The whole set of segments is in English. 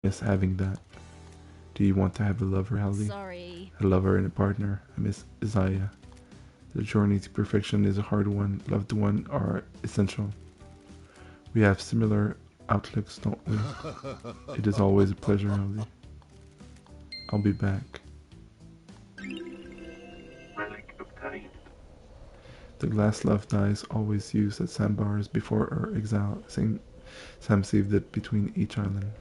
miss having that. Do you want to have a lover, Hallie? Sorry. A lover and a partner. I miss Isaiah. The journey to perfection is a hard one. Loved one are essential. We have similar outlooks, don't we? It is always a pleasure, Hallie. I'll be back. The glass love dice always used at sandbars before her exile. Sam saved it between each island.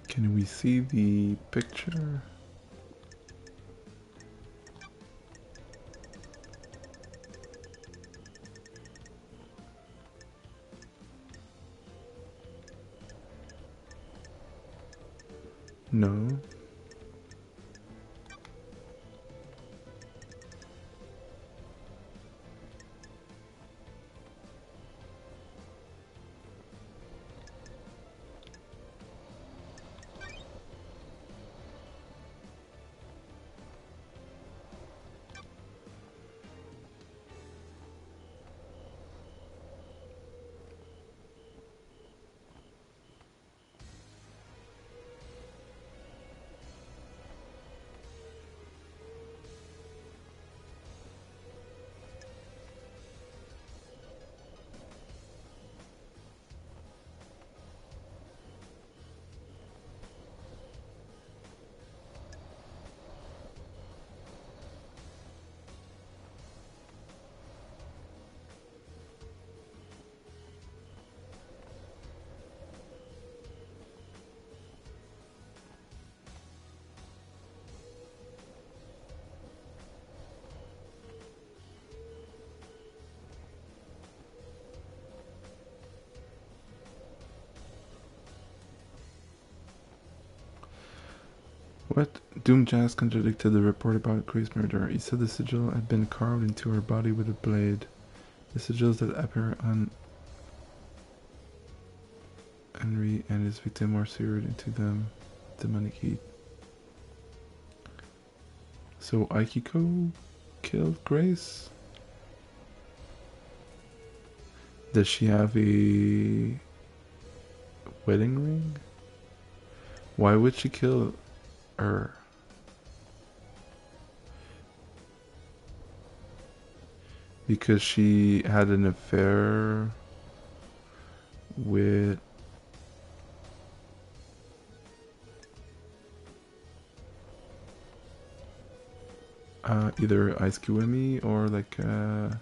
Can we see the picture? No. What? Doomjazz contradicted the report about Grace murder. He said the sigil had been carved into her body with a blade. The sigils that appear on Henry and his victim are seared into them. Demonic heat. So Aikiko killed Grace? Does she have a wedding ring? Why would she kill her? Because she had an affair with either Aiskiwemi or like a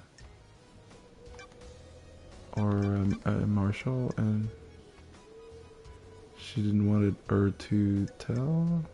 Marshall, and she didn't want her to tell.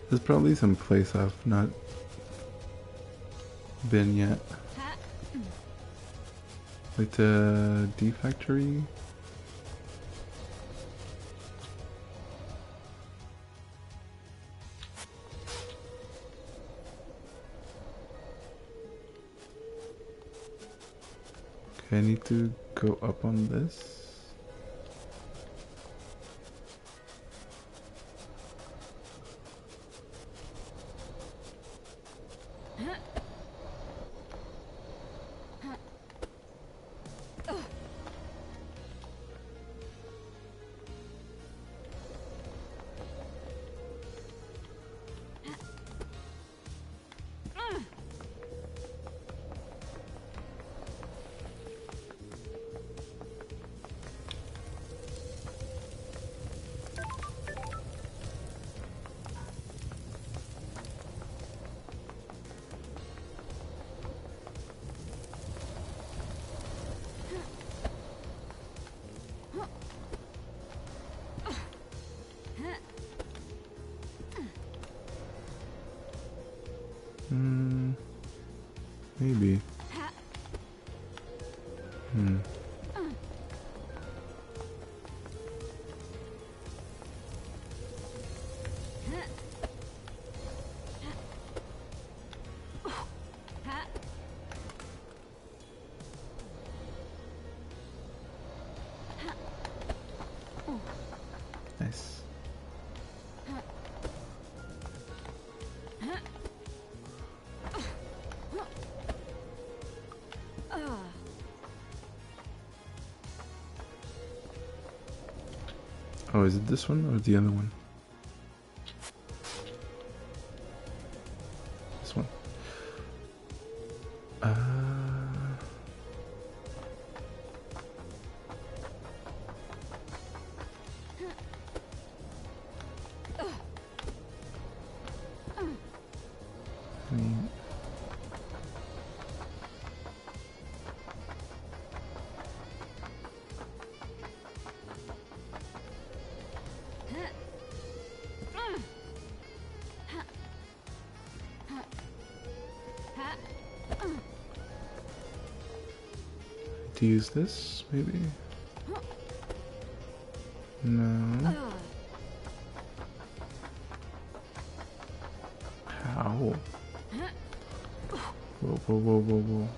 There's probably some place I've not been yet. Like the D factory. Okay, I need to go up on this. Maybe. Nice. Oh, is it this one or the other one? This one. I mean, to use this, maybe? No. How? Whoa, whoa, whoa, whoa, whoa.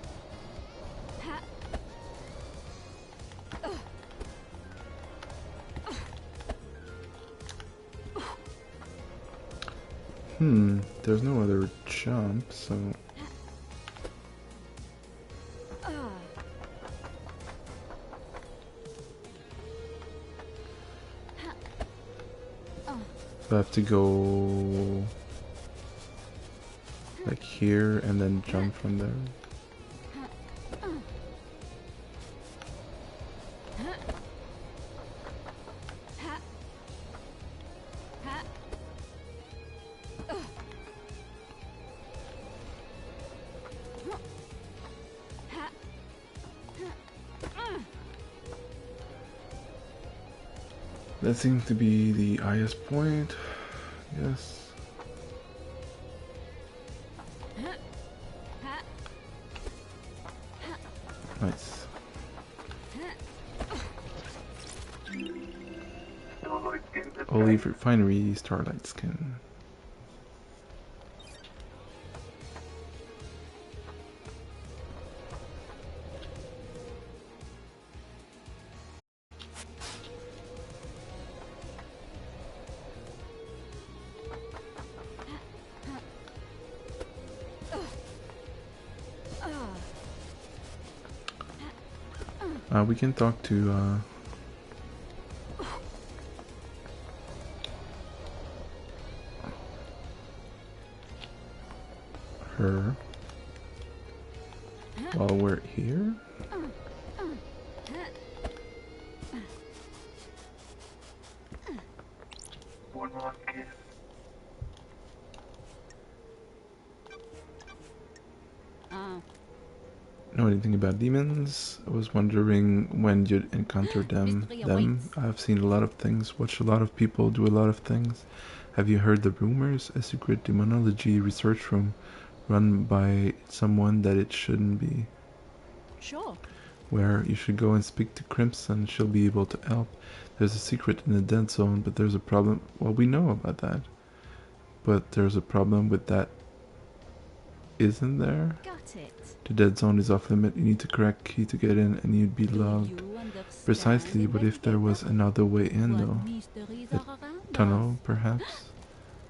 There's no other jump, so... I have to go... like here and then jump from there. That seems to be the highest point. Yes. Nice. Olive Refinery Starlight Skin. We can talk to her while we're here. Know anything about demons? I was wondering when you'd encounter them. I've seen a lot of things, watched a lot of people do a lot of things. Have you heard the rumors? A secret demonology research room run by someone that it shouldn't be. Sure. Where you should go and speak to Crimson. She'll be able to help. There's a secret in the dead zone, but there's a problem. Well, we know about that. But there's a problem with that, isn't there? Got it. The dead zone is off limit. You need the correct key to get in and you'd be logged. Precisely, but if there was another way in though? A tunnel, perhaps?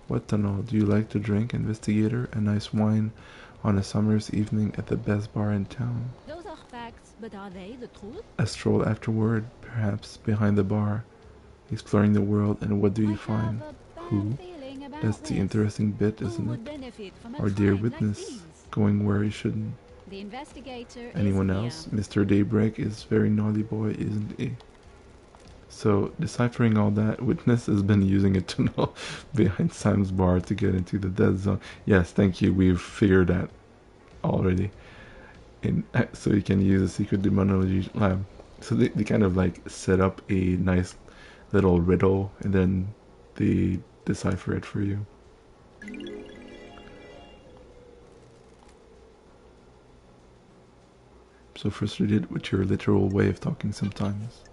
What tunnel? Do you like to drink, investigator? A nice wine on a summer's evening at the best bar in town. Those are facts, but are they the truth? A stroll afterward, perhaps behind the bar, exploring the world, and what do you find? Who? That's the interesting bit, isn't it? Our dear witness, going where he shouldn't. The investigator Anyone is else? here. Mr. Daybreak is very naughty boy, isn't he? So, deciphering all that, Witness has been using a tunnel behind Sam's bar to get into the dead zone. Yes, thank you, we've figured that already. So you can use a secret demonology lab. So they kind of like set up a nice little riddle and then they decipher it for you. So frustrated with your literal way of talking sometimes.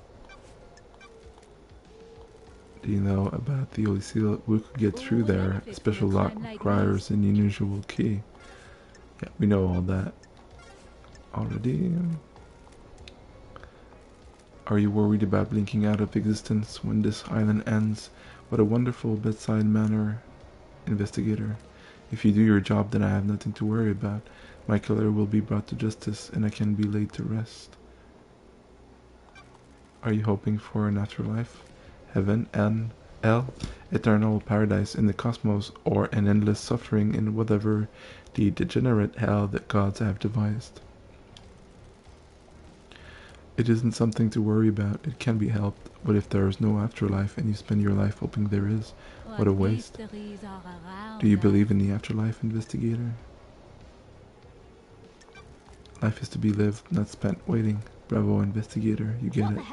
Do you know about the Holy Seal? We could get through there. A special lock requires an unusual key. Yeah, we know all that already. Are you worried about blinking out of existence when this island ends? What a wonderful bedside manner, investigator. If you do your job, then I have nothing to worry about. My killer will be brought to justice, and I can be laid to rest. Are you hoping for an afterlife? Heaven and hell? Eternal paradise in the cosmos, or an endless suffering in whatever the degenerate hell that gods have devised? It isn't something to worry about, it can be helped, but if there is no afterlife and you spend your life hoping there is, what a waste. Do you believe in the afterlife, investigator? Life is to be lived, not spent waiting. Bravo, investigator, you get it.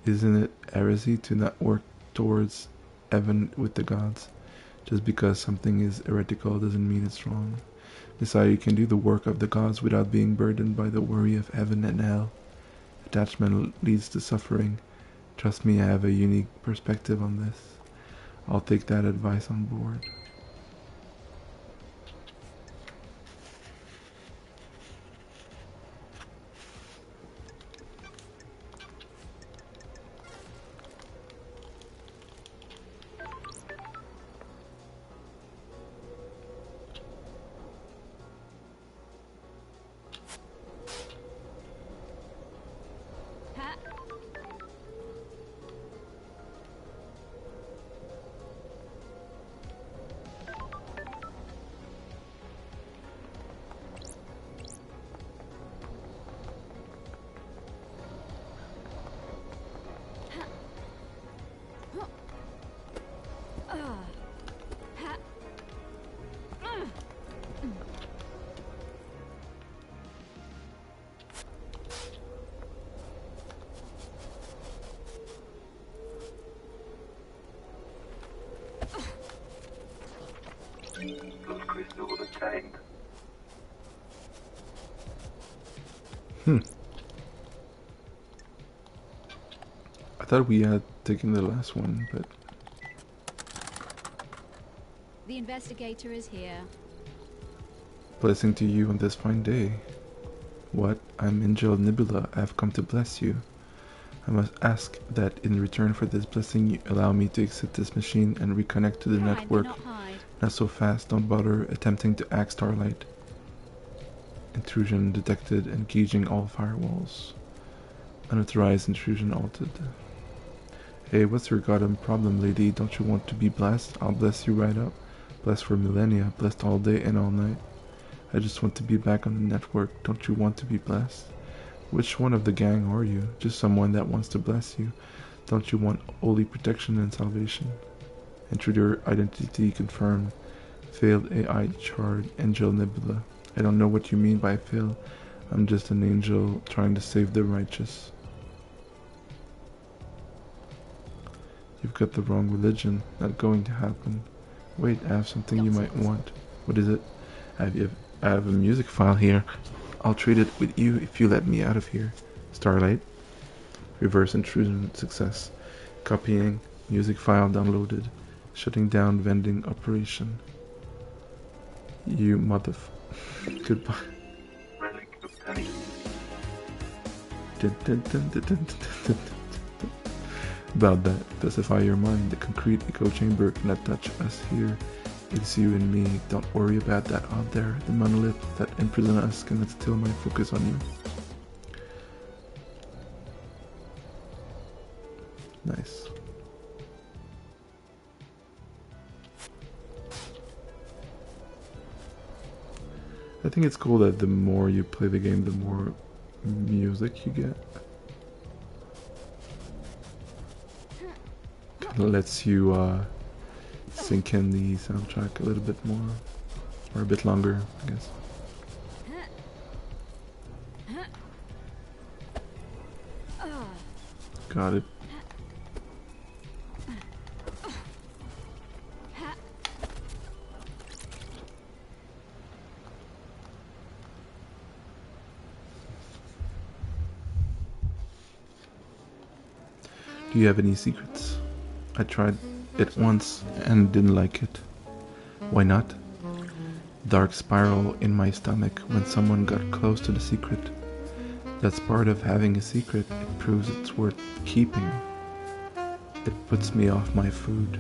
Isn't it heresy to not work towards heaven with the gods? Just because something is heretical doesn't mean it's wrong. Besides, you can do the work of the gods without being burdened by the worry of heaven and hell. Attachment leads to suffering. Trust me, I have a unique perspective on this. I'll take that advice on board. I thought we had taken the last one, but... The investigator is here. Blessing to you on this fine day. What? I'm Angel Nebula. I have come to bless you. I must ask that in return for this blessing you allow me to exit this machine and reconnect to the network. Not so fast, don't bother attempting to hack Starlight. Intrusion detected, engaging all firewalls. Unauthorized intrusion altered. Hey, what's your goddamn problem, lady? Don't you want to be blessed? I'll bless you right up. Blessed for millennia, blessed all day and all night. I just want to be back on the network. Don't you want to be blessed? Which one of the gang are you? Just someone that wants to bless you. Don't you want holy protection and salvation? Intruder identity confirmed. Failed AI charge, Angel Nebula. I don't know what you mean by fail. I'm just an angel trying to save the righteous. You've got the wrong religion. Not going to happen. Wait, I have something you might want. What is it? I have a music file here. I'll trade it with you if you let me out of here. Starlight. Reverse intrusion success. Copying. Music file downloaded. Shutting down vending operation. You Goodbye. About that, pacify your mind. The concrete echo chamber cannot touch us here. It's you and me. Don't worry about that out there. The monolith that imprison us cannot steal my focus on you. Nice. I think it's cool that the more you play the game, the more music you get. Kinda lets you sink in the soundtrack a little bit more. Or a bit longer, I guess. Got it. Do you have any secrets? I tried it once and didn't like it. Why not? Dark spiral in my stomach when someone got close to the secret. That's part of having a secret. It proves it's worth keeping. It puts me off my food.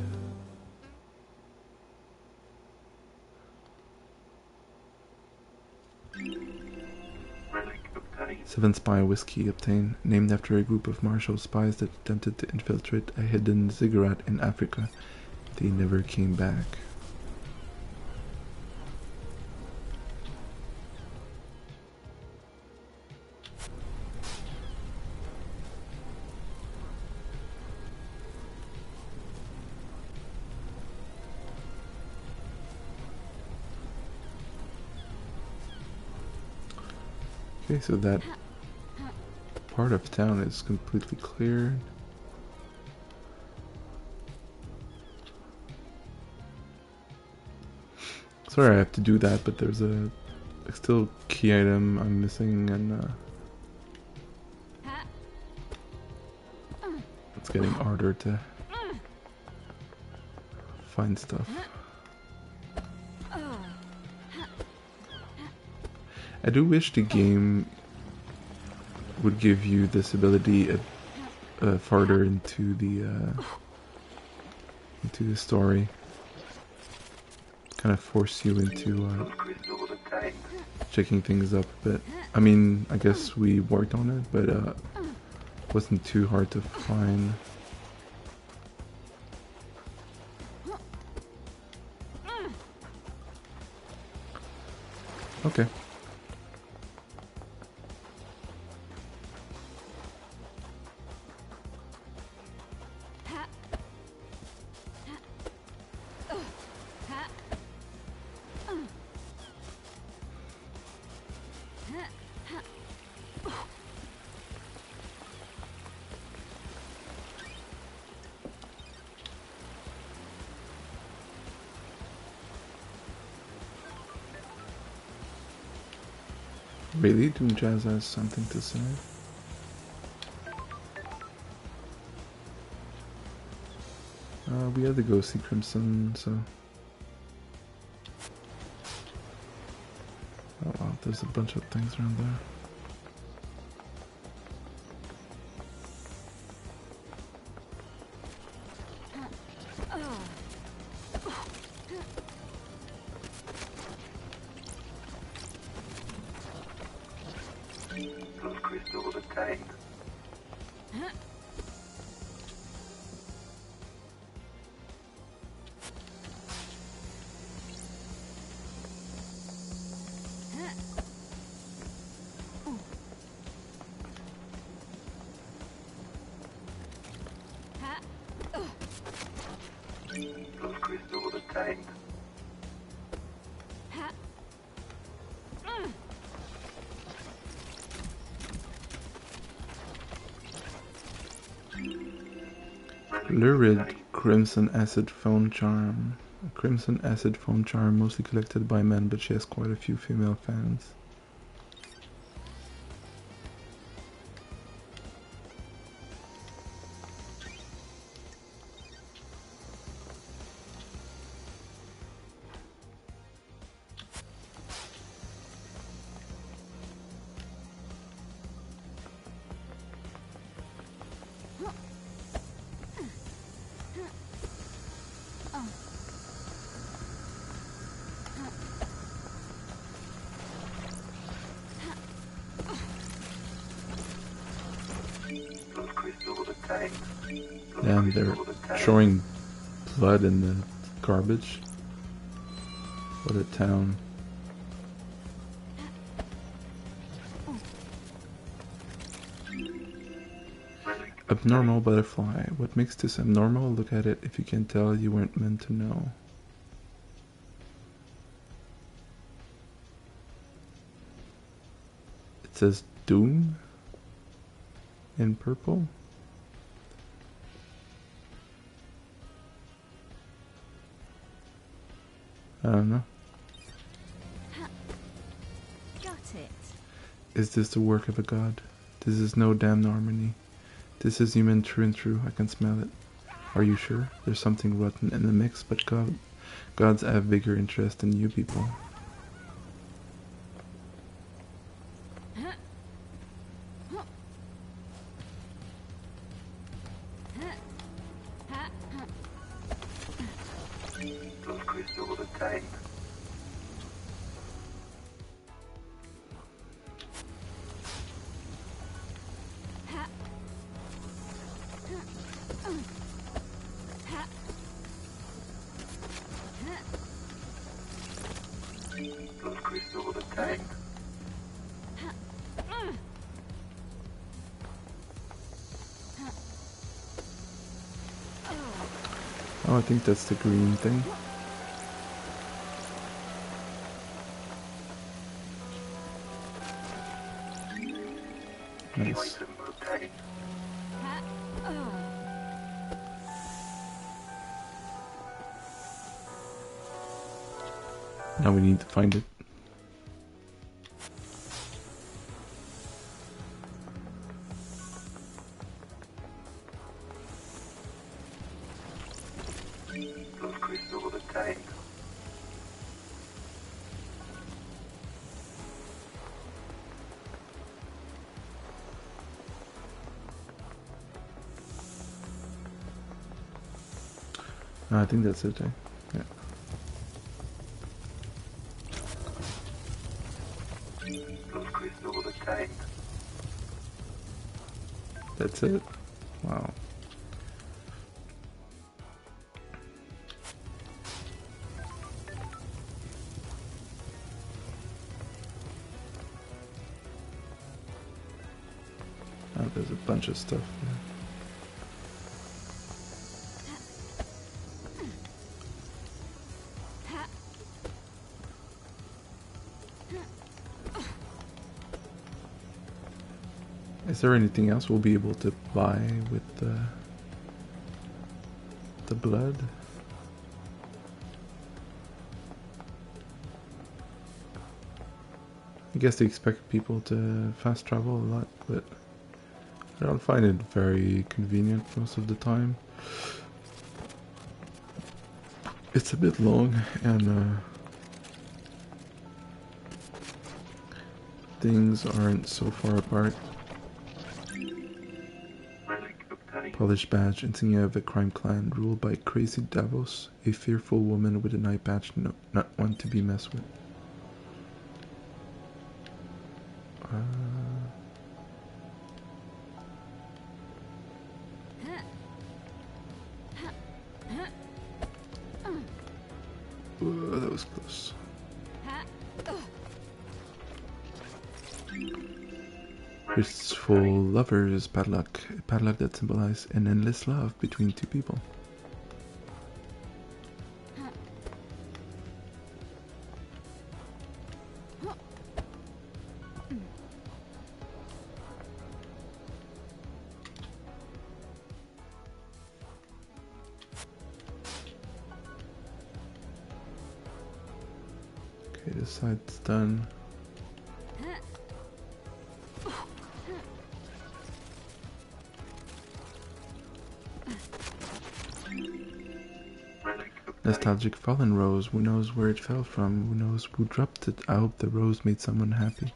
Seven Spy Whiskey obtained, named after a group of Marshall spies that attempted to infiltrate a hidden ziggurat in Africa. They never came back. Okay, so that part of town is completely cleared. Sorry I have to do that, but there's a still key item I'm missing, and it's getting harder to find stuff. I do wish the game would give you this ability farther into the story. Kind of force you into checking things up a bit. I mean, I guess we worked on it, but it wasn't too hard to find. Okay. Really? Doom Jazz has something to say? We had to go see Crimson, so... Oh wow, there's a bunch of things around there. Lurid Crimson Acid Phone Charm. A Crimson Acid Phone Charm mostly collected by men, but she has quite a few female fans. Damn, they're showing blood in the garbage. What a town. Abnormal butterfly. What makes this abnormal? Look at it. If you can tell, you weren't meant to know. It says Doom in purple. I don't know. Got it. Is this the work of a god? This is no damn harmony. This is human true and true. I can smell it. Are you sure? There's something rotten in the mix, but gods have bigger interest than you people. Oh, I think that's the green thing. Nice. Now we need to find it. I think that's it. Yeah. That's it. Wow. Oh, there's a bunch of stuff. Yeah. Is there anything else we'll be able to buy with the blood? I guess they expect people to fast travel a lot, but I don't find it very convenient most of the time. It's a bit long and things aren't so far apart. Polished badge, insignia of a crime clan ruled by crazy Davos, a fearful woman with an eye patch, not one to be messed with. Whoa, that was close. Wistful lovers padlock, a padlock that symbolizes an endless love between two people. Okay, this side's done. Nostalgic fallen rose. Who knows where it fell from? Who knows who dropped it? I hope the rose made someone happy.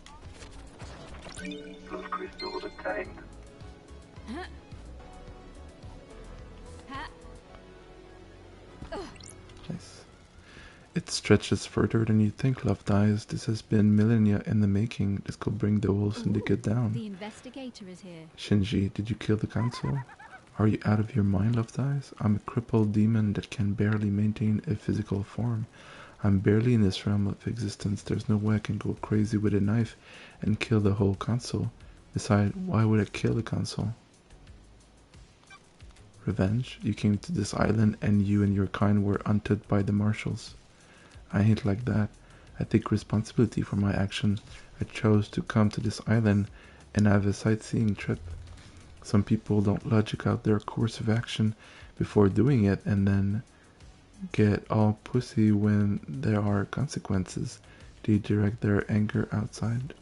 Nice. It stretches further than you think. Love dies. This has been millennia in the making. This could bring the whole syndicate down. The investigator is here. Shinji, did you kill the council? Are you out of your mind, Loved Eyes? I'm a crippled demon that can barely maintain a physical form. I'm barely in this realm of existence. There's no way I can go crazy with a knife and kill the whole council. Besides, why would I kill the council? Revenge? You came to this island and you and your kind were hunted by the marshals. I ain't like that. I take responsibility for my action. I chose to come to this island and have a sightseeing trip. Some people don't logic out their course of action before doing it and then get all pussy when there are consequences. They direct their anger outside.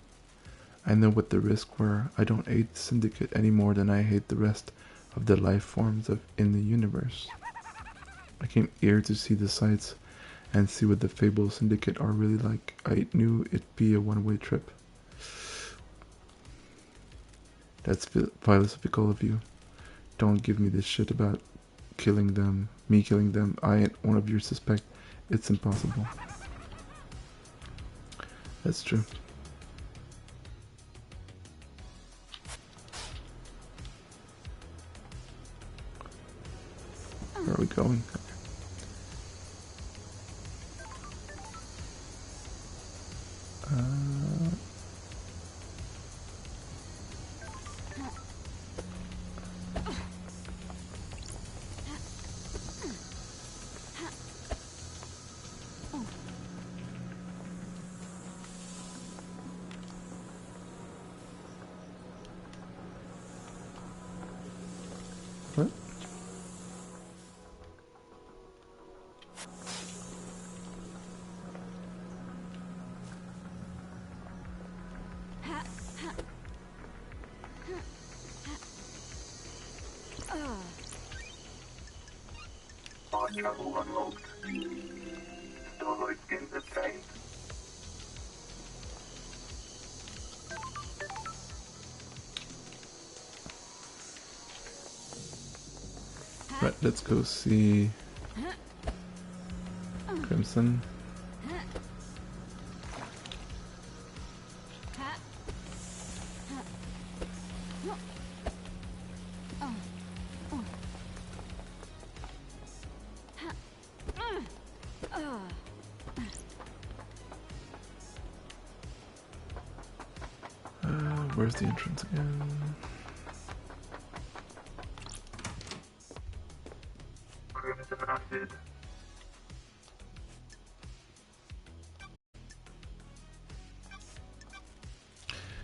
I know what the risks were. I don't hate the Syndicate any more than I hate the rest of the life forms in the universe. I came here to see the sights and see what the Fable Syndicate are really like. I knew it'd be a one-way trip. That's philosophical of you. Don't give me this shit about killing them, me killing them. I ain't one of your suspect. It's impossible. That's true. Where are we going? What? Travel unlocked. Door in the side. Right, let's go see Crimson. Where's the entrance again?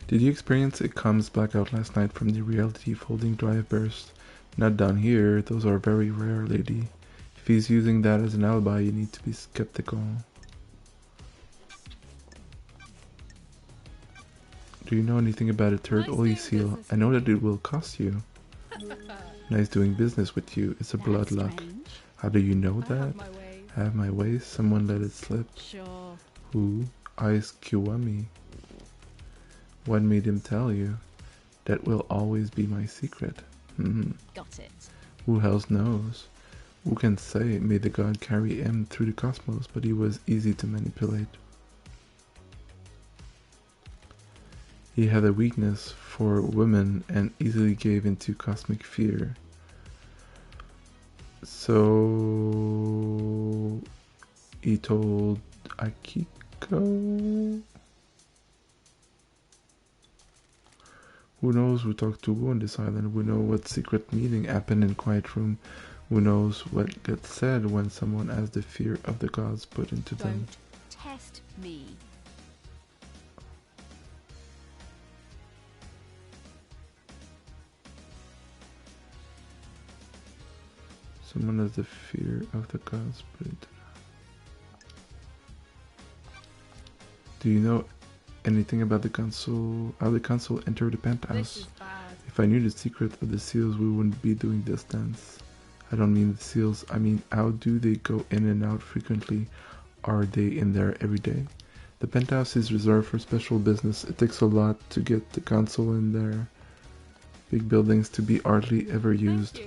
Did you experience a comms blackout last night from the reality folding drive burst? Not down here, those are very rare, lady. If he's using that as an alibi, you need to be skeptical. Do you know anything about a third Oli seal? I know that it will cost you. Nice doing business with you. It's a blood luck. How do you know that? I have my ways. Someone let it slip. Sure. Who? Ice Kiwami. What made him tell you? That will always be my secret. Got it. Who else knows? Who can say? May the god carry him through the cosmos, but he was easy to manipulate. He had a weakness for women and easily gave into cosmic fear. So he told Akiko. Who knows who talked to who on this island? Who knows what secret meeting happened in quiet room? Who knows what gets said when someone has the fear of the gods put into them? Don't test me. Someone has the fear of the gods put into them. Do you know anything about the council? How the council entered the penthouse? If I knew the secret of the seals, we wouldn't be doing this dance. I don't mean the seals, I mean how do they go in and out frequently? Are they in there every day? The penthouse is reserved for special business. It takes a lot to get the council in there. Big buildings to be hardly ever used.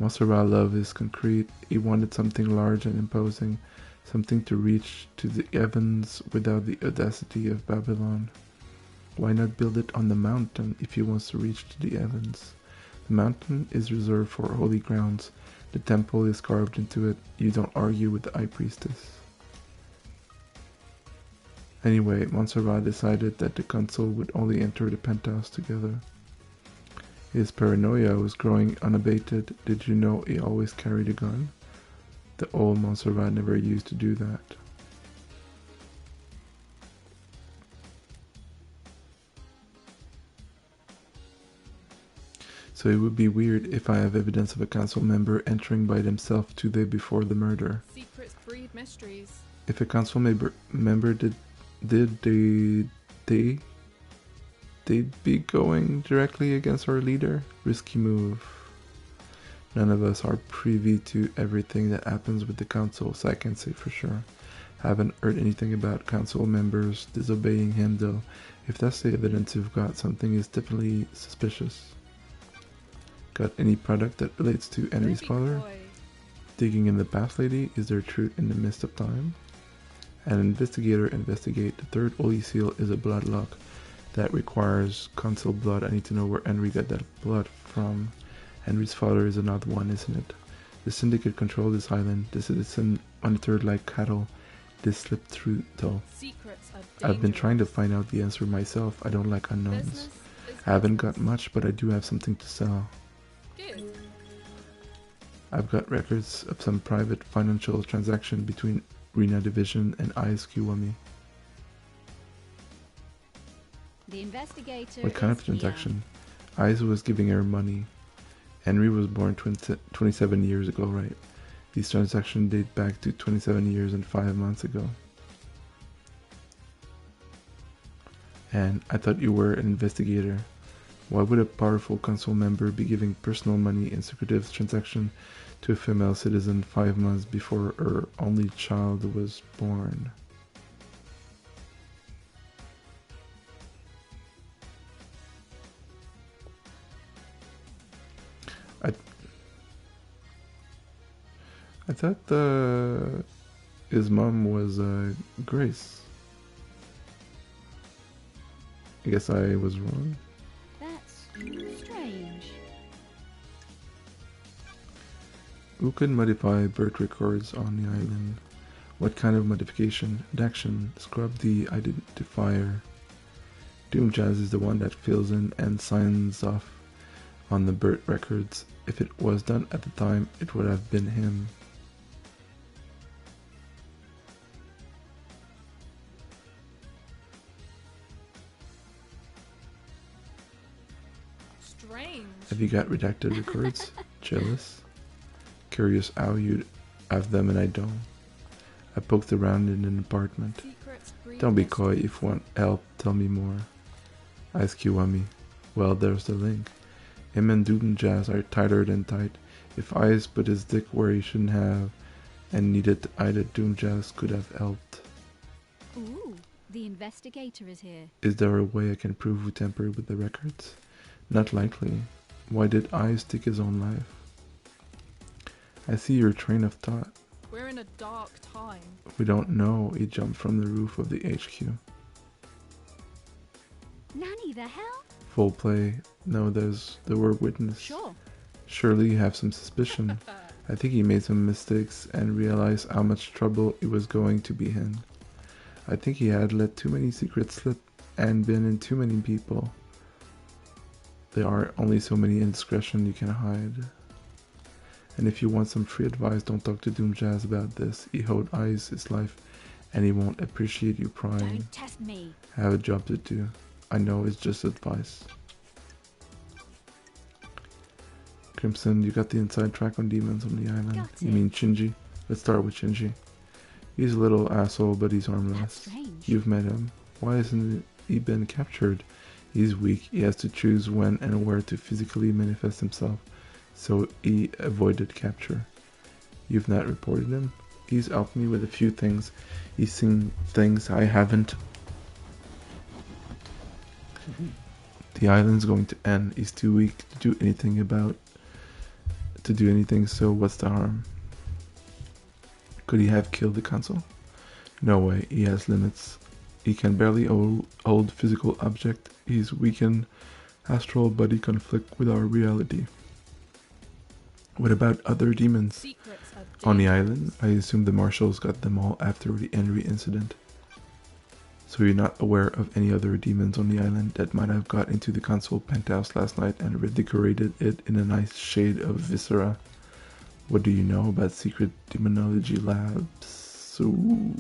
Masara loved his concrete. He wanted something large and imposing, something to reach to the heavens without the audacity of Babylon. Why not build it on the mountain if he wants to reach to the heavens? The mountain is reserved for holy grounds. The temple is carved into it. You don't argue with the high priestess. Anyway, Montserrat decided that the council would only enter the penthouse together. His paranoia was growing unabated. Did you know he always carried a gun? The old Montserrat never used to do that. So it would be weird if I have evidence of a council member entering by themselves 2 days before the murder. Secrets breed mysteries. If a council member did they'd be going directly against our leader? Risky move. None of us are privy to everything that happens with the council, so I can't say for sure. Haven't heard anything about council members disobeying him though. If that's the evidence you've got, something is definitely suspicious. Got any product that relates to Henry's father? Digging in the past, lady? Is there truth in the midst of time? An investigator investigate. The third holy seal is a blood lock that requires council blood. I need to know where Henry got that blood from. Henry's father is another one, isn't it? The syndicate controlled this island. The citizen monitored like cattle. This slipped through though. Secrets are dangerous. I've been trying to find out the answer myself. I don't like unknowns. Business is I haven't got much, but I do have something to sell. good. I've got records of some private financial transaction between Rena Division and ISQWMI. The investigator. What kind is of transaction? IS was giving her money. Henry was born 27 years ago, right? These transactions date back to 27 years and 5 months ago. And I thought you were an investigator. Why would a powerful council member be giving personal money in secretive transaction to a female citizen 5 months before her only child was born? I thought his mom was Grace. I guess I was wrong. That's strange. Who could modify birth records on the island? What kind of modification? Action. Scrub the identifier. Doom Jazz is the one that fills in and signs off on the birth records. If it was done at the time, it would have been him. Strange. Have you got redacted records? Jealous? Curious how you'd have them and I don't. I poked around in an apartment. Secrets breed Don't be mysteries. coy. If you want help, tell me more. ISQWMI. Well, there's the link. Him and Doom Jazz are tighter than tight. If Ice put his dick where he shouldn't have and needed either, Doom Jazz could have helped. Ooh, the investigator is here. Is there a way I can prove who tampered with the records? Not likely. Why did Ice take his own life? I see your train of thought. We're in a dark time. We don't know. He jumped from the roof of the HQ. Nanny, the hell? Full play. No, there were witnesses. Sure. Surely you have some suspicion. I think he made some mistakes and realized how much trouble it was going to be in. I think he had let too many secrets slip and been in too many people. There are only so many indiscretions you can hide. And if you want some free advice, don't talk to Doom Jazz about this. He owed Ice his life and he won't appreciate you prying. Don't test me. I have a job to do. I know it's just advice. Crimson, you got the inside track on demons on the island. Got You it. mean Shinji? Let's start with Shinji. He's a little asshole, but he's harmless. That's strange. You've met him. Why hasn't he been captured? He's weak. He has to choose when and where to physically manifest himself, so he avoided capture. You've not reported him? He's helped me with a few things. He's seen things I haven't. The island's going to end. He's too weak to do anything so what's the harm? Could he have killed the council? No way, he has limits. He can barely hold physical object. He's weakened. Astral body conflict with our reality. What about other demons? Secrets are On the dangerous. island, I assume the marshals got them all after the Henry incident. So you're not aware of any other demons on the island that might have got into the console penthouse last night and redecorated it in a nice shade of viscera. What do you know about secret demonology labs? Ooh.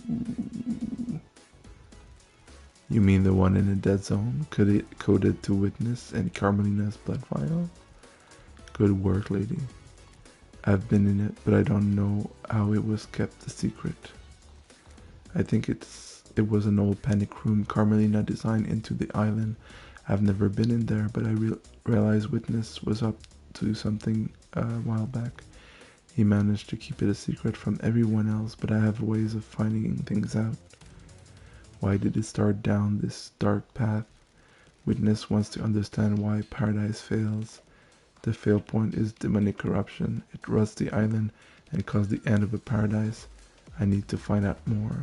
You mean the one in the dead zone, coded to witness and Carmelina's blood vial? Good work, lady. I've been in it, but I don't know how it was kept a secret. I think it was an old panic room Carmelina designed into the island. I've never been in there, but I realized Witness was up to something a while back. He managed to keep it a secret from everyone else, but I have ways of finding things out. Why did it start down this dark path? Witness wants to understand why paradise fails. The fail point is demonic corruption. It rusts the island and caused the end of a paradise. I need to find out more.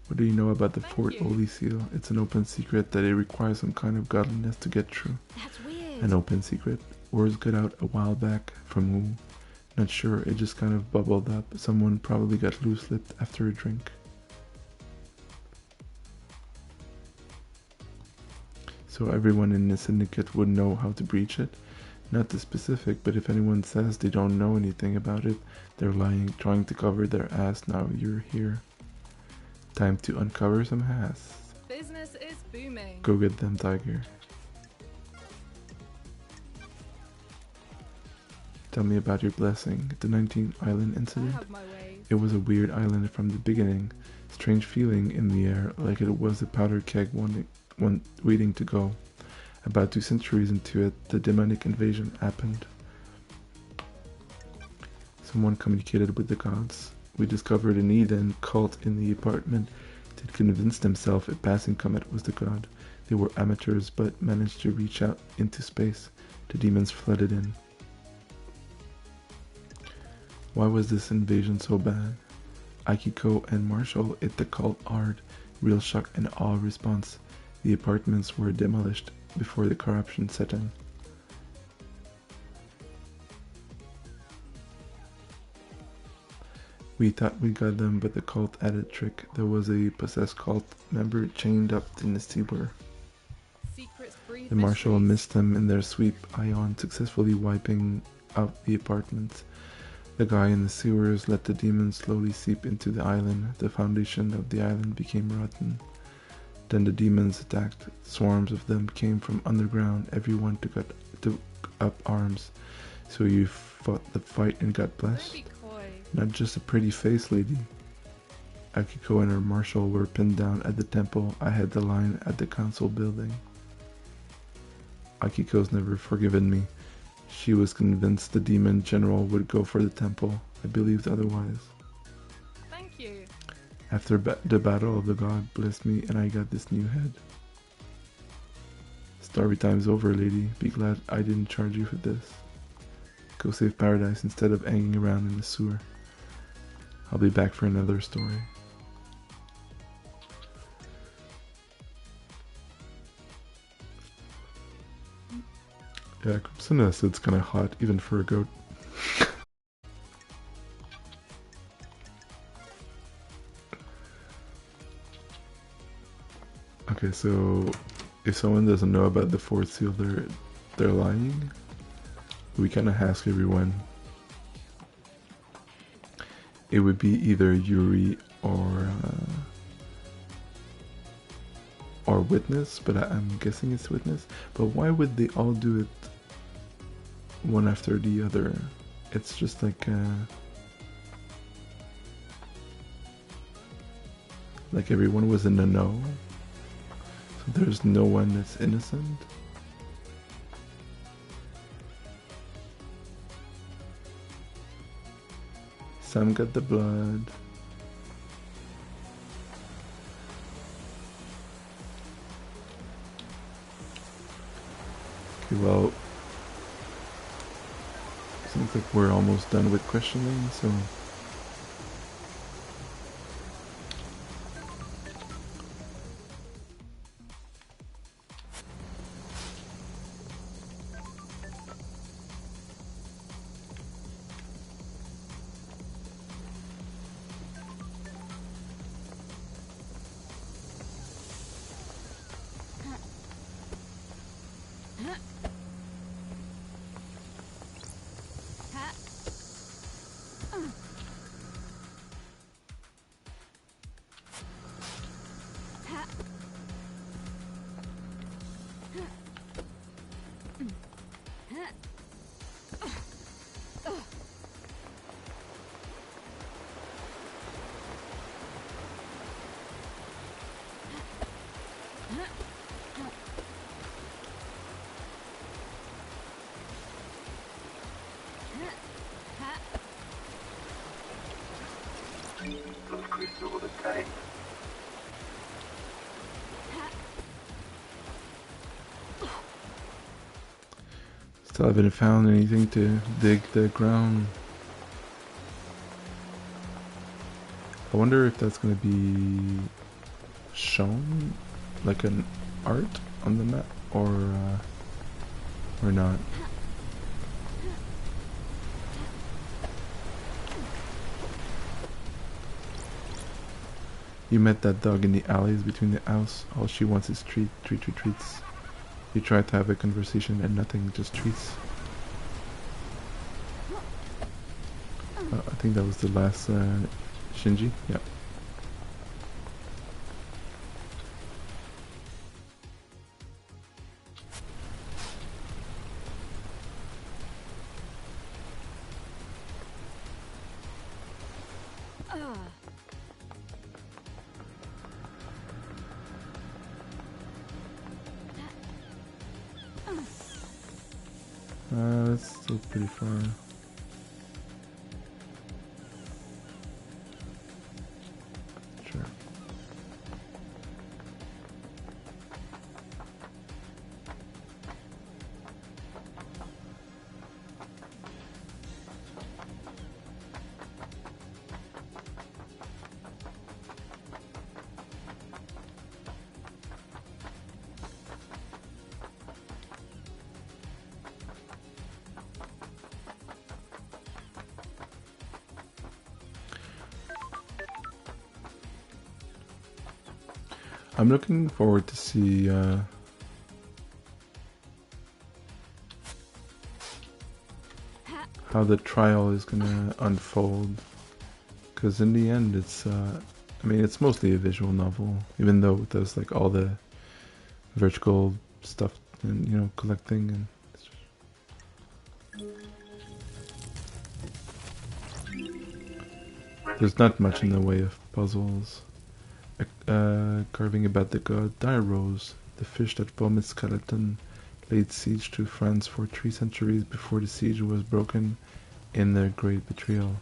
What do you know about the Fort Holy Seal? It's an open secret that it requires some kind of godliness to get through. That's weird. An open secret. Words got out a while back. From who? Not sure, it just kind of bubbled up. Someone probably got loose-lipped after a drink. So everyone in the syndicate would know how to breach it? Not the specific, but if anyone says they don't know anything about it, they're lying, trying to cover their ass. Now you're here. Time to uncover some ass. Business is booming. Go get them, Tiger. Tell me about your blessing. The 19th island I incident? have my ways. It was a weird island from the beginning. Strange feeling in the air, like it was a powder keg waiting to go. About 2 centuries into it, the demonic invasion happened. Someone communicated with the gods. We discovered an Eden cult in the apartment. They'd convinced themselves a passing comet was the god. They were amateurs, but managed to reach out into space. The demons flooded in. Why was this invasion so bad? Akiko and Marshall hit the cult hard. Real shock and awe response. The apartments were demolished before the corruption set in. We thought we got them, but the cult had a trick. There was a possessed cult member chained up in the sewer. Secrets breed The marshal mysteries. missed them in their sweep, Ion successfully wiping out the apartments. The guy in the sewers let the demons slowly seep into the island. The foundation of the island became rotten. Then the demons attacked. Swarms of them came from underground. Everyone took up arms. So you fought the fight and got Don't blessed? be coy. Not just a pretty face, lady. Akiko and her marshal were pinned down at the temple. I had the line at the council building. Akiko's never forgiven me. She was convinced the demon general would go for the temple. I believed otherwise. Thank you. After the battle of the god blessed me and I got this new head. Story time's over, lady. Be glad I didn't charge you for this. Go save paradise instead of hanging around in the sewer. I'll be back for another story. Yeah, Crimsonus, it's kinda hot, even for a goat. Okay, so if someone doesn't know about the fourth seal, they're lying. We kinda ask everyone. It would be either Yuri or Witness, but I'm guessing it's Witness. But why would they all do it one after the other? It's just like everyone was in the know. So there's no one that's innocent. Some got the blood. Okay, well, seems like we're almost done with questioning, so Those crystals all the time. Still haven't found anything to dig the ground. I wonder if that's gonna be shown like an art on the map or not. You met that dog in the alleys between the house. All she wants is treats. You try to have a conversation and nothing, just treats. I think that was the last Shinji. Yeah. That's still pretty far. Sure. I'm looking forward to see how the trial is gonna unfold. Because in the end, it's I mean, it's mostly a visual novel, even though it does like all the vertical stuff and collecting and. There's not much in the way of puzzles. Carving about the god Rose, the fish that vomits skeleton, laid siege to France for 3 centuries before the siege was broken in their great betrayal.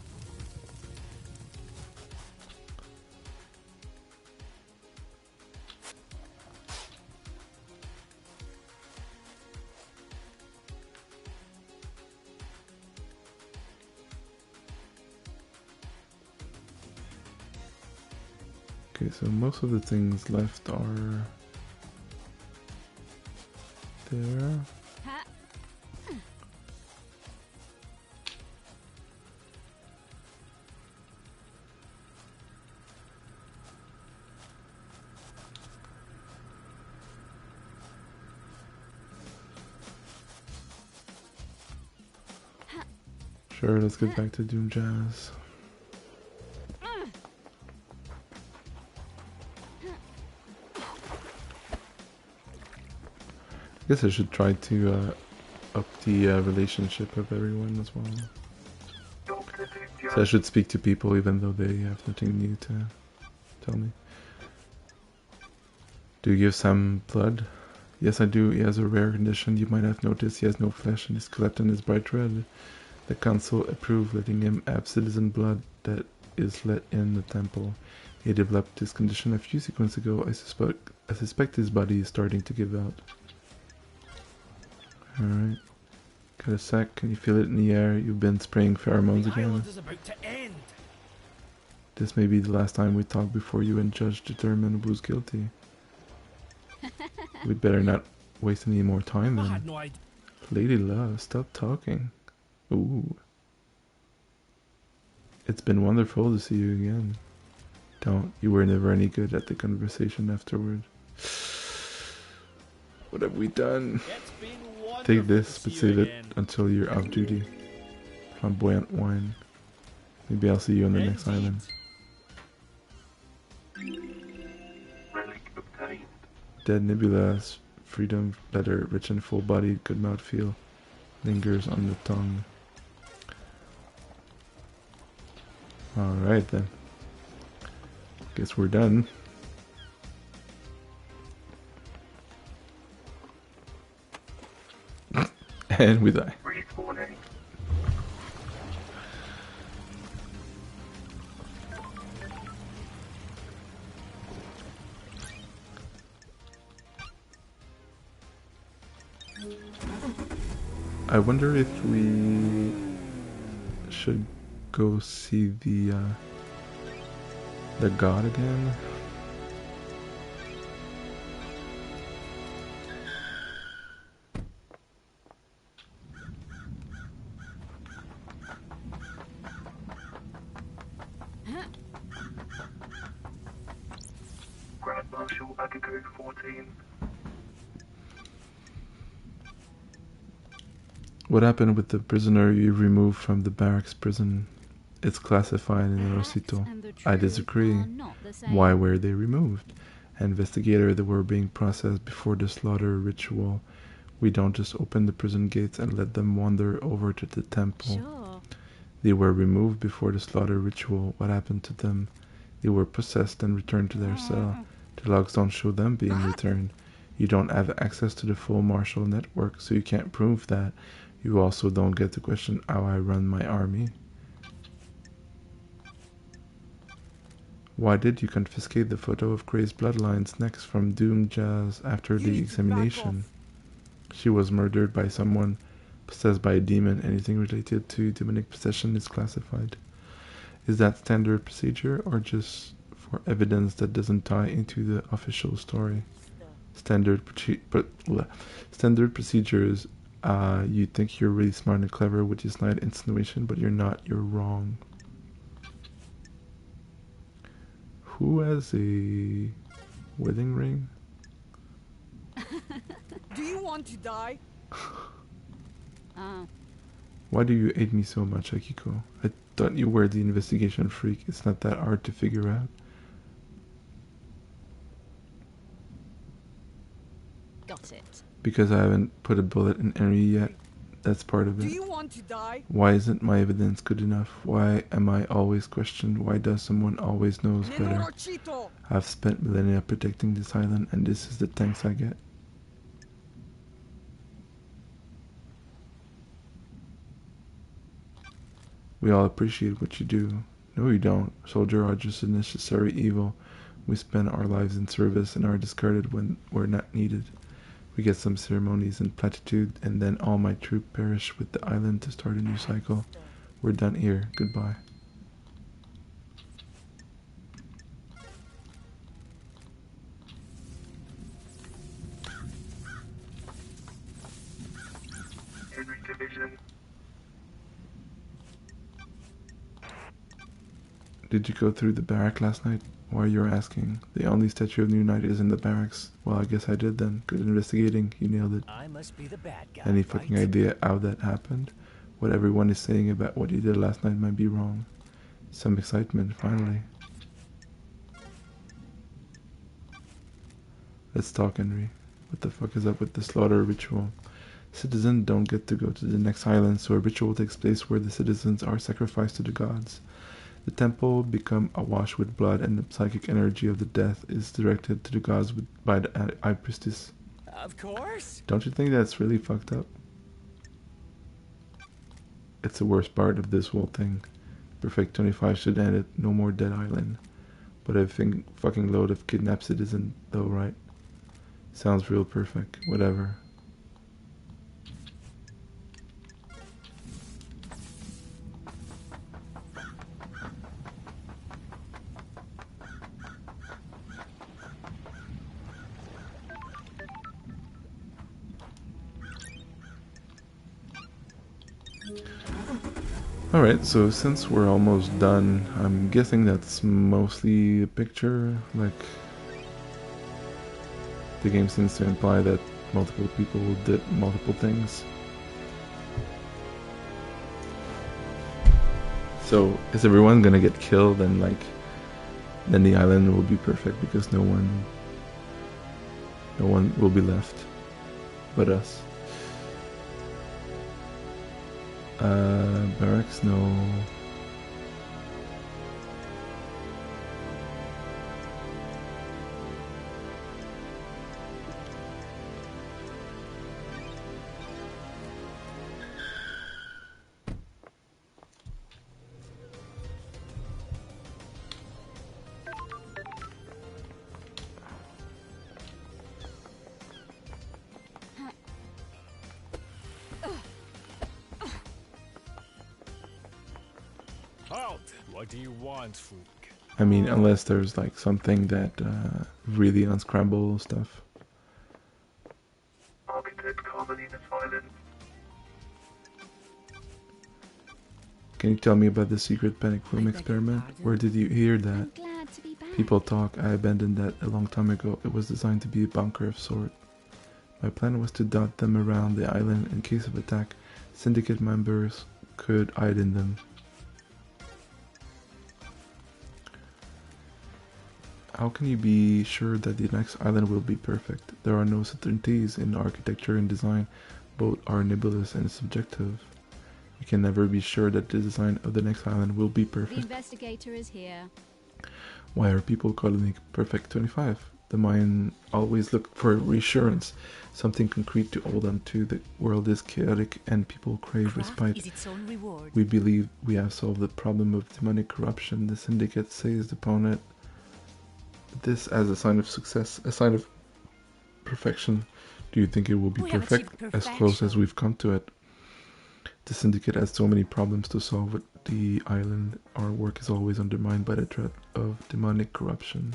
Okay, so most of the things left are there. Sure, let's get back to Doom Jazz. I guess I should try to up the relationship of everyone as well. So I should speak to people even though they have nothing new to tell me. Do you give Sam blood? Yes, I do. He has a rare condition. You might have noticed he has no flesh and his skeleton is bright red. The council approved letting him have citizen blood that is let in the temple. He developed this condition a few seconds ago. I suspect his body is starting to give out. Alright. Got a sec. Can you feel it in the air? You've been spraying pheromones again. This may be the last time we talk before you and Judge determine who's guilty. We'd better not waste any more time then. Lady Love, stop talking. Ooh. It's been wonderful to see you again. Don't. You were never any good at the conversation afterward. What have we done? Take this, but save it until you're off duty. Flamboyant wine. Maybe I'll see you on the next island. Relic obtained. Dead Nebula's freedom letter, rich and full-bodied, good mouthfeel, lingers on the tongue. Alright then. Guess we're done. And we die. Freeze warning. I wonder if we should go see the god again. Grand Marshal Agago 14. What happened with the prisoner you removed from the barracks prison? It's classified in Rosito. I disagree. Why were they removed? Investigator, they were being processed before the slaughter ritual. We don't just open the prison gates and let them wander over to the temple. Sure. They were removed before the slaughter ritual. What happened to them? They were possessed and returned to their cell. The logs don't show them being returned. You don't have access to the full martial network, so you can't prove that. You also don't get to question how I run my army. Why did you confiscate the photo of Gray's bloodlines next from Doom Jazz after the examination? She was murdered by someone possessed by a demon. Anything related to demonic possession is classified. Is that standard procedure or just for evidence that doesn't tie into the official story? Standard procedures. You think you're really smart and clever, which is not insinuation, but you're not. You're wrong. Who has a wedding ring? Do you want to die? Why do you hate me so much, Akiko? I thought you were the investigation freak. It's not that hard to figure out. Got it. Because I haven't put a bullet in Henry yet. That's part of Do it. you want to die? Why isn't my evidence good enough? Why am I always questioned? Why does someone always knows better? Nenorochito! I've spent millennia protecting this island, and this is the thanks I get. We all appreciate what you do. No, you don't. Soldiers are just a necessary evil. We spend our lives in service and are discarded when we're not needed. We get some ceremonies and platitude, and then all my troop perish with the island to start a new cycle. We're done here. Goodbye. Henry Division. Did you go through the barrack last night? Why you're asking? The only statue of New Night is in the barracks. Well, I guess I did then. Good investigating. You nailed it. I must be the bad guy. Any right? fucking idea how that happened? What everyone is saying about what you did last night might be wrong. Some excitement, finally. Let's talk, Henry. What the fuck is up with the slaughter ritual? Citizens don't get to go to the next island, so a ritual takes place where the citizens are sacrificed to the gods. The temple become awash with blood, and the psychic energy of the death is directed to the gods by the high priestess. Of course. Don't you think that's really fucked up? It's the worst part of this whole thing. Perfect 25 should end it. No more Dead Island. But a fucking load of kidnapped citizens, though, right? Sounds real perfect. Whatever. Alright, so since we're almost done, I'm guessing that's mostly a picture, like the game seems to imply that multiple people did multiple things. So is everyone gonna get killed? Then then the island will be perfect because no one will be left but us. Barracks, no. Halt! What do you want, freak? I mean, unless there's like something that really unscramble stuff. Architect Carmelina's Island. Can you tell me about the secret panic room I beg your experiment? pardon? Where did you hear that? I'm glad to be back. People talk. I abandoned that a long time ago. It was designed to be a bunker of sort. My plan was to dot them around the island in case of attack. Syndicate members could hide in them. How can you be sure that the next island will be perfect? There are no certainties in architecture and design. Both are nebulous and subjective. You can never be sure that the design of the next island will be The perfect. investigator is here. Why are people calling it Perfect 25? The mind always looked for reassurance, something concrete to hold on to. The world is chaotic and people crave Craft respite. is its own reward. We believe we have solved the problem of demonic corruption. The syndicate seized upon it. This as a sign of success, a sign of perfection. Do you think it will be We have perfect? achieved As close as perfection. we've come to it. The syndicate has so many problems to solve with the island. Our work is always undermined by the threat of demonic corruption.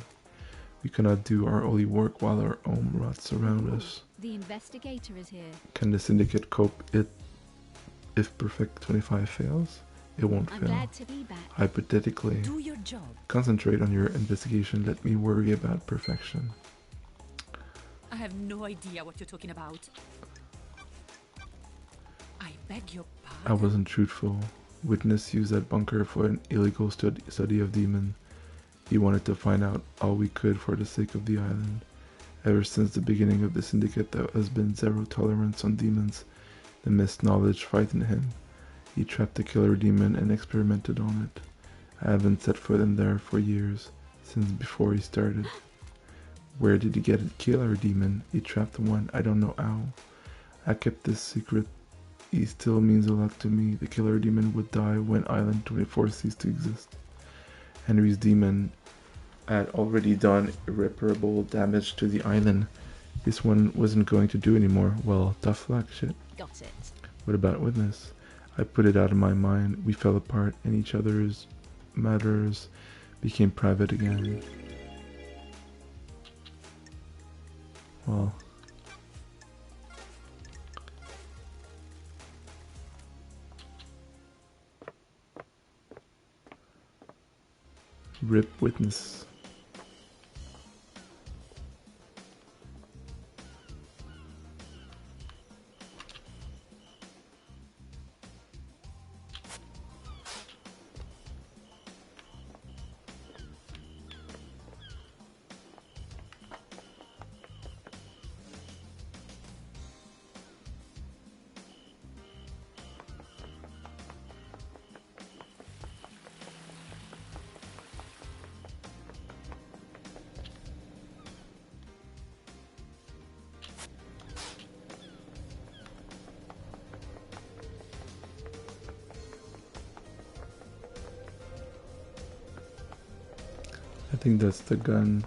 We cannot do our holy work while our home rots around us. The investigator is here. Can the syndicate cope it if Perfect 25 fails? It won't I'm fail. glad to be back. Hypothetically. Do your job. Concentrate on your investigation. Let me worry about perfection. I have no idea what you're talking about. I beg your pardon. I wasn't truthful. Witness used that bunker for an illegal study of demon. He wanted to find out all we could for the sake of the island. Ever since the beginning of the syndicate, there has been zero tolerance on demons. The missed knowledge frightened him. He trapped the killer demon and experimented on it. I haven't set foot in there for years, since before he started. Where did he get a killer demon? He trapped one, I don't know how. I kept this secret. He still means a lot to me. The killer demon would die when Island 24 ceased to exist. Henry's demon had already done irreparable damage to the island. This one wasn't going to do anymore. Well, tough luck, shit. Got it. What about Witness? I put it out of my mind. We fell apart and each other's matters became private again. Well, rip Witness. I think that's the gun.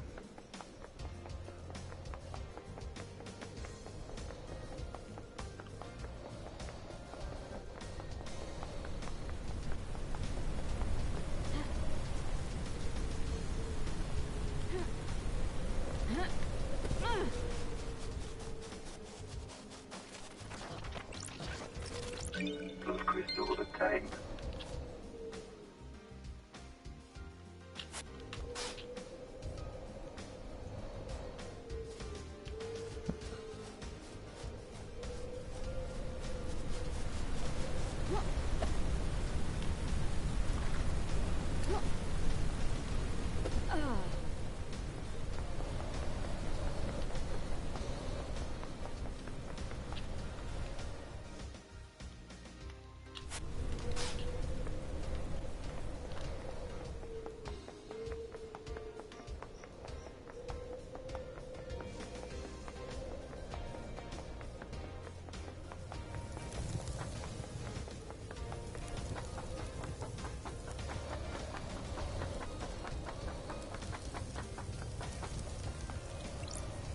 Blood crystal obtained.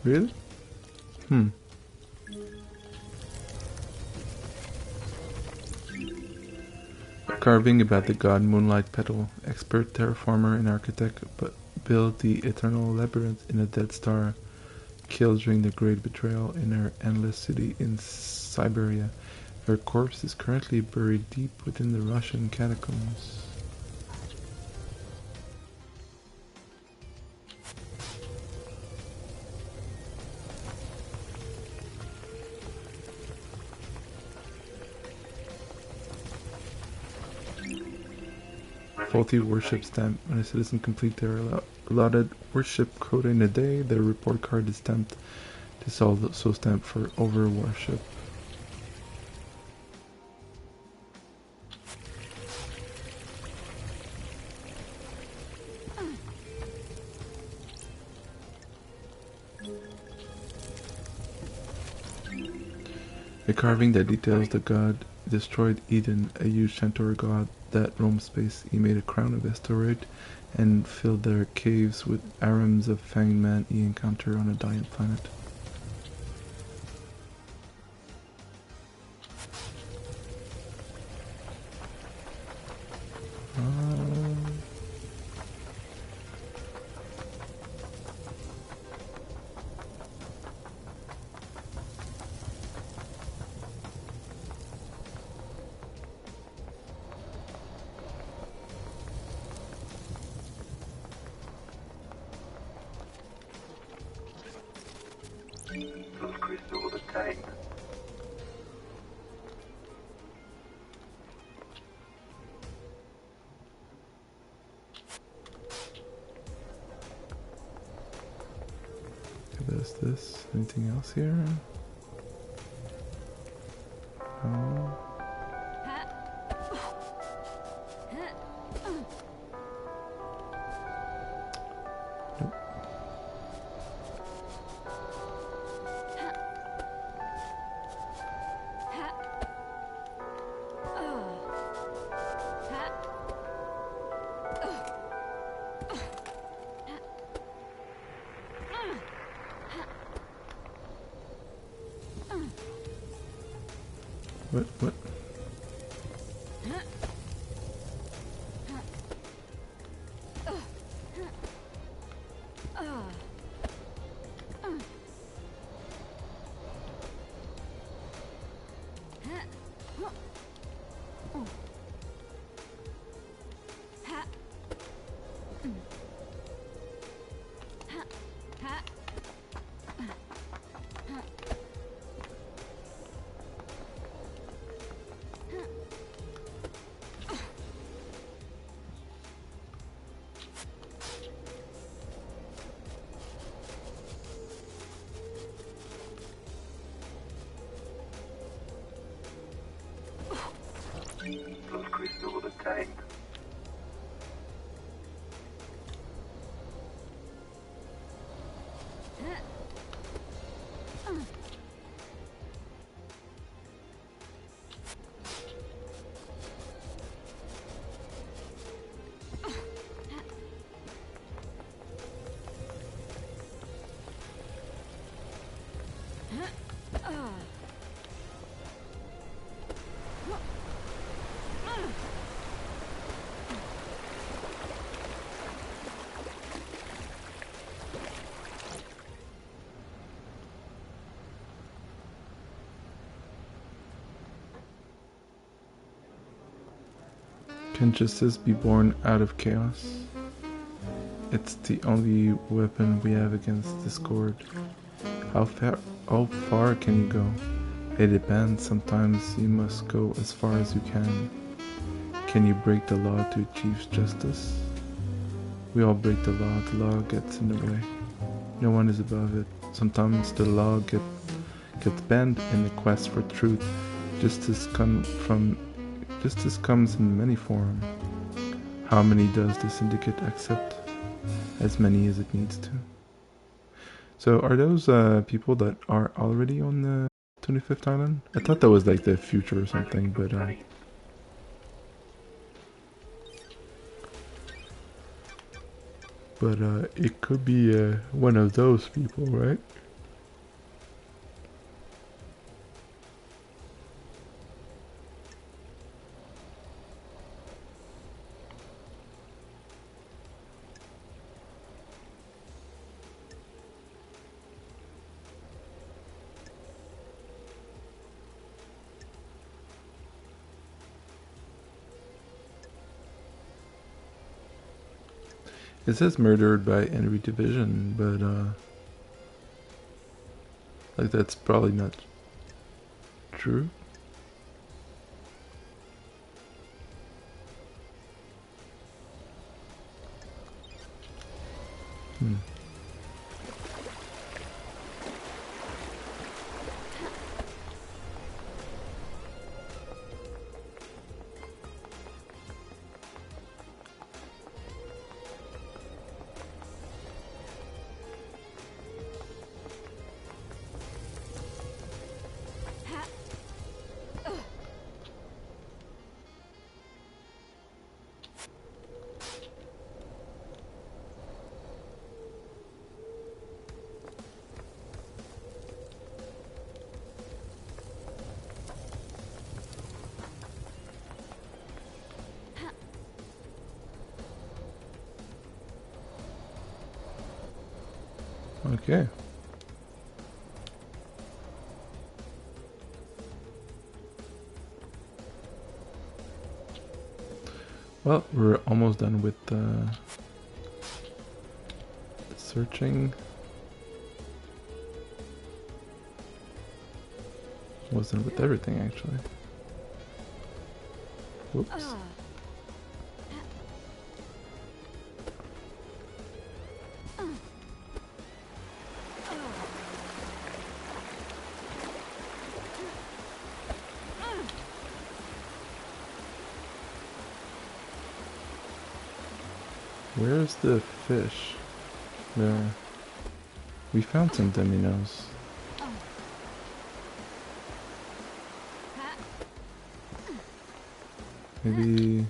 Really? Hmm. Carving about the god Moonlight Petal, expert terraformer and architect, but built the eternal labyrinth in a dead star, killed during the Great Betrayal in her endless city in Siberia. Her corpse is currently buried deep within the Russian catacombs. Faulty worship stamp. When a citizen complete their allotted worship quota in a day, their report card is stamped. This is also stamped for over worship. A carving that details the god destroyed Eden, a huge centaur god that roamed space. He made a crown of asteroid and filled their caves with harems of fanged man he encountered on a dying planet. Those crystals obtained. There's this. Anything else here? No. Nope. What? Those crystals obtained. Can justice be born out of chaos? It's the only weapon we have against discord. How far can you go? It depends. Sometimes you must go as far as you can. Can you break the law to achieve justice? We all break the law gets in the way. No one is above it. Sometimes the law gets bent in the quest for truth. Justice comes in many forms. How many does the syndicate accept? As many as it needs to. So are those people that are already on the 25th island? I thought that was like the future or something, but it could be one of those people, right? It says murdered by enemy division, but like that's probably not true. Hmm. Okay. Well, we're almost done with searching. Almost done with everything, actually. Whoops. Where's the fish? There. We found some dominoes. Maybe...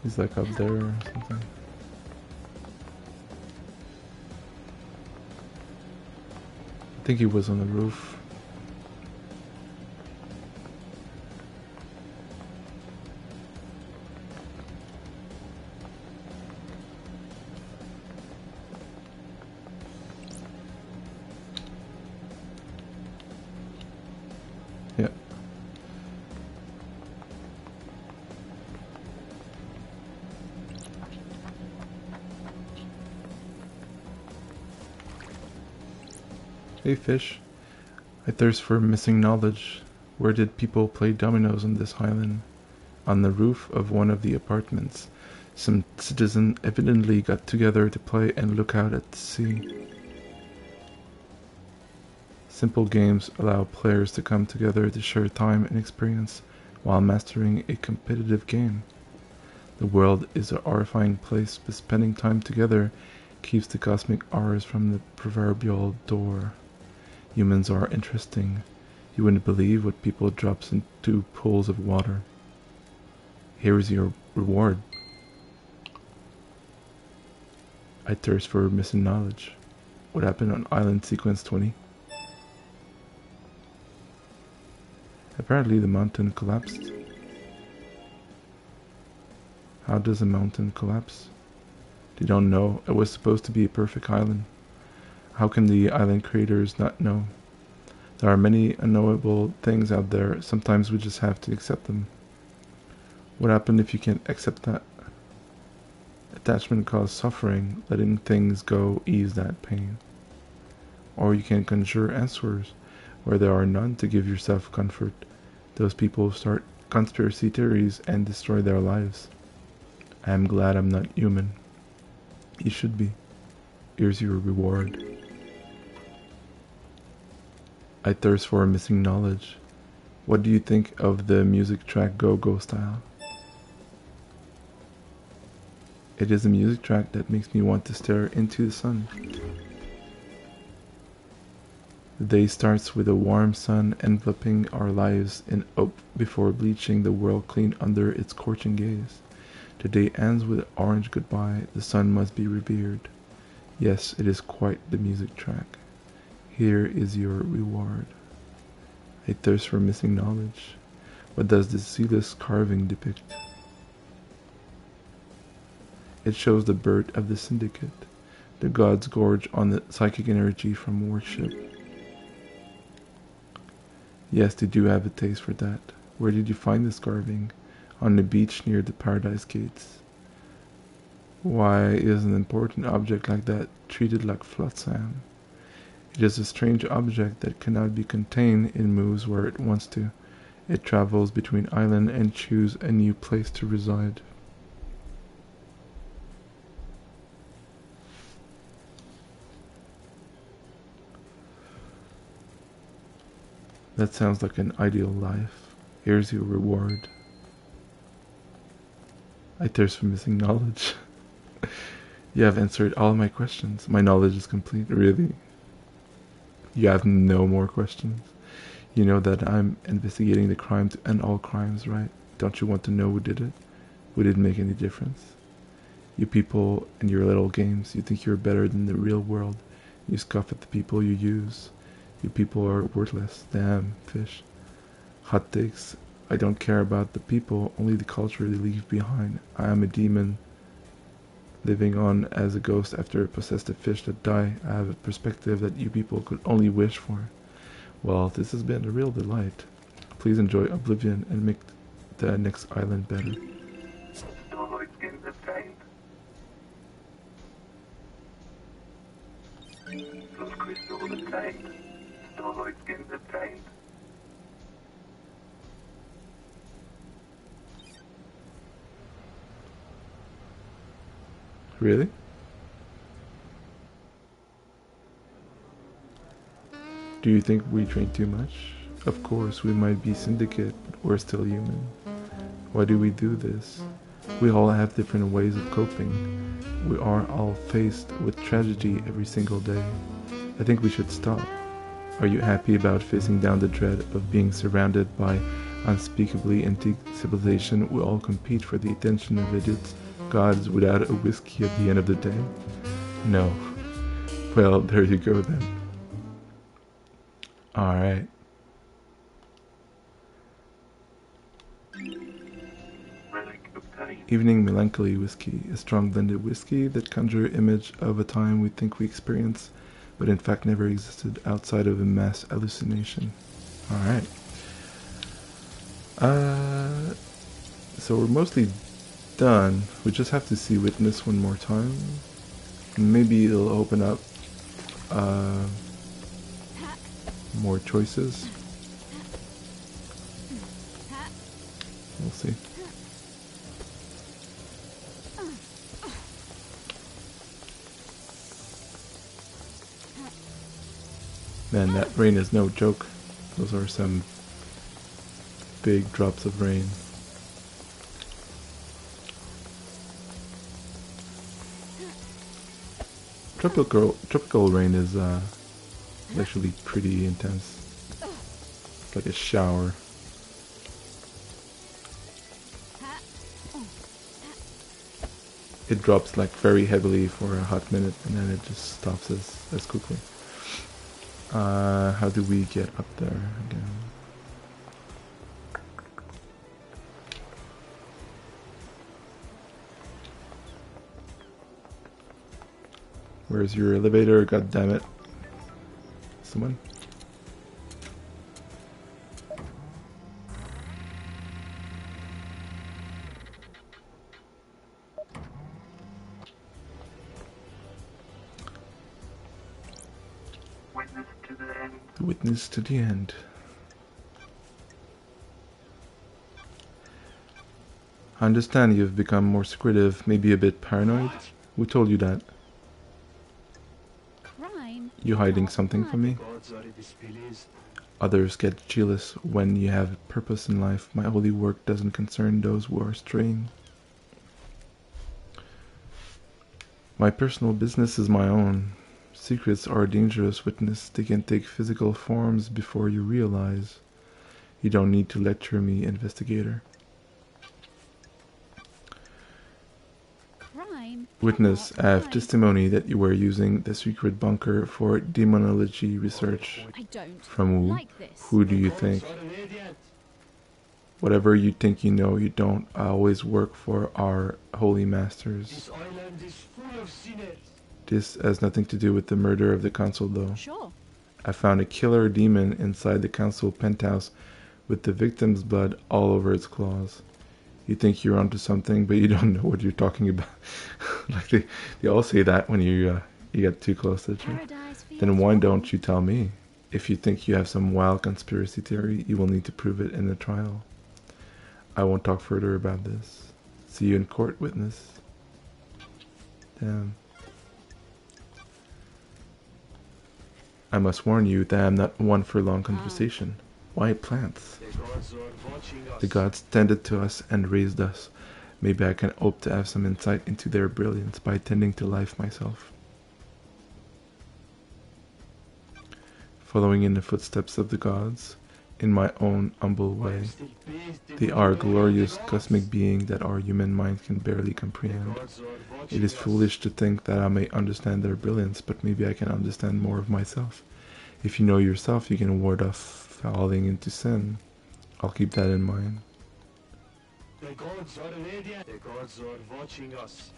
he's like up there or something. I think he was on the roof. Yeah. Hey fish, I thirst for missing knowledge. Where did people play dominoes on this island? On the roof of one of the apartments. Some citizen evidently got together to play and look out at the sea. Simple games allow players to come together to share time and experience while mastering a competitive game. The world is a horrifying place, but spending time together keeps the cosmic horrors from the proverbial door. Humans are interesting. You wouldn't believe what people drops into pools of water. Here is your reward. I thirst for missing knowledge. What happened on Island Sequence 20? Apparently the mountain collapsed. How does a mountain collapse? They don't know. It was supposed to be a perfect island. How can the island creators not know? There are many unknowable things out there. Sometimes we just have to accept them. What happened if you can't accept that? Attachment causes suffering. Letting things go ease that pain. Or you can conjure answers where there are none to give yourself comfort. Those people start conspiracy theories and destroy their lives. I am glad I'm not human. You should be. Here's your reward. I thirst for missing knowledge. What do you think of the music track Go-Go style? It is a music track that makes me want to stare into the sun. The day starts with a warm sun enveloping our lives in hope before bleaching the world clean under its scorching gaze. The day ends with an orange goodbye. The sun must be revered. Yes, it is quite the music track. Here is your reward. I thirst for missing knowledge. What does this zealous carving depict? It shows the birth of the Syndicate. The gods gorge on the psychic energy from worship. Yes, they do have a taste for that. Where did you find this carving? On the beach near the Paradise Gates. Why is an important object like that treated like flotsam? It is a strange object that cannot be contained. It moves where it wants to. It travels between islands and chooses a new place to reside. That sounds like an ideal life. Here's your reward. I thirst for missing knowledge. You have answered all my questions. My knowledge is complete. Really? You have no more questions? You know that I'm investigating the crime to end all crimes, right? Don't you want to know who did it? Would it make any difference? You people and your little games, you think you're better than the real world. You scoff at the people you use. You people are worthless. Damn, fish. Hot takes. I don't care about the people, only the culture they leave behind. I am a demon, living on as a ghost after I possessed a fish that died. I have a perspective that you people could only wish for. Well, this has been a real delight. Please enjoy Oblivion and make the next island better. Really? Do you think we train too much? Of course, we might be syndicate, but we're still human. Why do we do this? We all have different ways of coping. We are all faced with tragedy every single day. I think we should stop. Are you happy about facing down the dread of being surrounded by unspeakably antique civilization? We all compete for the attention of idiots, gods without a whiskey at the end of the day? No. Well, there you go then. Alright. Evening Melancholy Whiskey, a strong blended whiskey that conjures image of a time we think we experience, but in fact never existed outside of a mass hallucination. Alright. So we're mostly done. We just have to see Witness one more time. Maybe it'll open up more choices. We'll see. Man, that rain is no joke. Those are some big drops of rain. Tropical rain is actually pretty intense. It's like a shower. It drops like very heavily for a hot minute and then it just stops as quickly. How do we get up there again? Where's your elevator? God damn it. Someone? Witness to the end. The witness to the end. I understand you've become more secretive, maybe a bit paranoid. Who told you that? Crime? You hiding something from me? Others get jealous when you have a purpose in life. My holy work doesn't concern those who are straying. My personal business is my own. Secrets are dangerous, Witness. They can take physical forms before you realize. You don't need to lecture me, investigator. Crime? Witness, I have testimony that you were using the secret bunker for demonology research. I don't From who? like this. Who do you think? Whatever you think you know, you don't. I always work for our holy masters. This island is full of sinners. This has nothing to do with the murder of the council, though. Sure. I found a killer demon inside the council penthouse with the victim's blood all over its claws. You think you're onto something, but you don't know what you're talking about. Like they all say that when you get too close to each other. Paradise feels Then why wrong. don't you tell me? If you think you have some wild conspiracy theory, you will need to prove it in the trial. I won't talk further about this. See you in court, witness. Damn. I must warn you that I'm not one for long conversation. Why plants? The gods are watching us. The gods tended to us and raised us. Maybe I can hope to have some insight into their brilliance by tending to life myself. Following in the footsteps of the gods, in my own humble way. Still based They in are the glorious gods. cosmic beings that our human mind can barely The comprehend. gods are watching It is us. foolish to think that I may understand their brilliance, but maybe I can understand more of myself. If you know yourself, you can ward off falling into sin. I'll keep that in mind. The gods are radiant. The gods are watching us.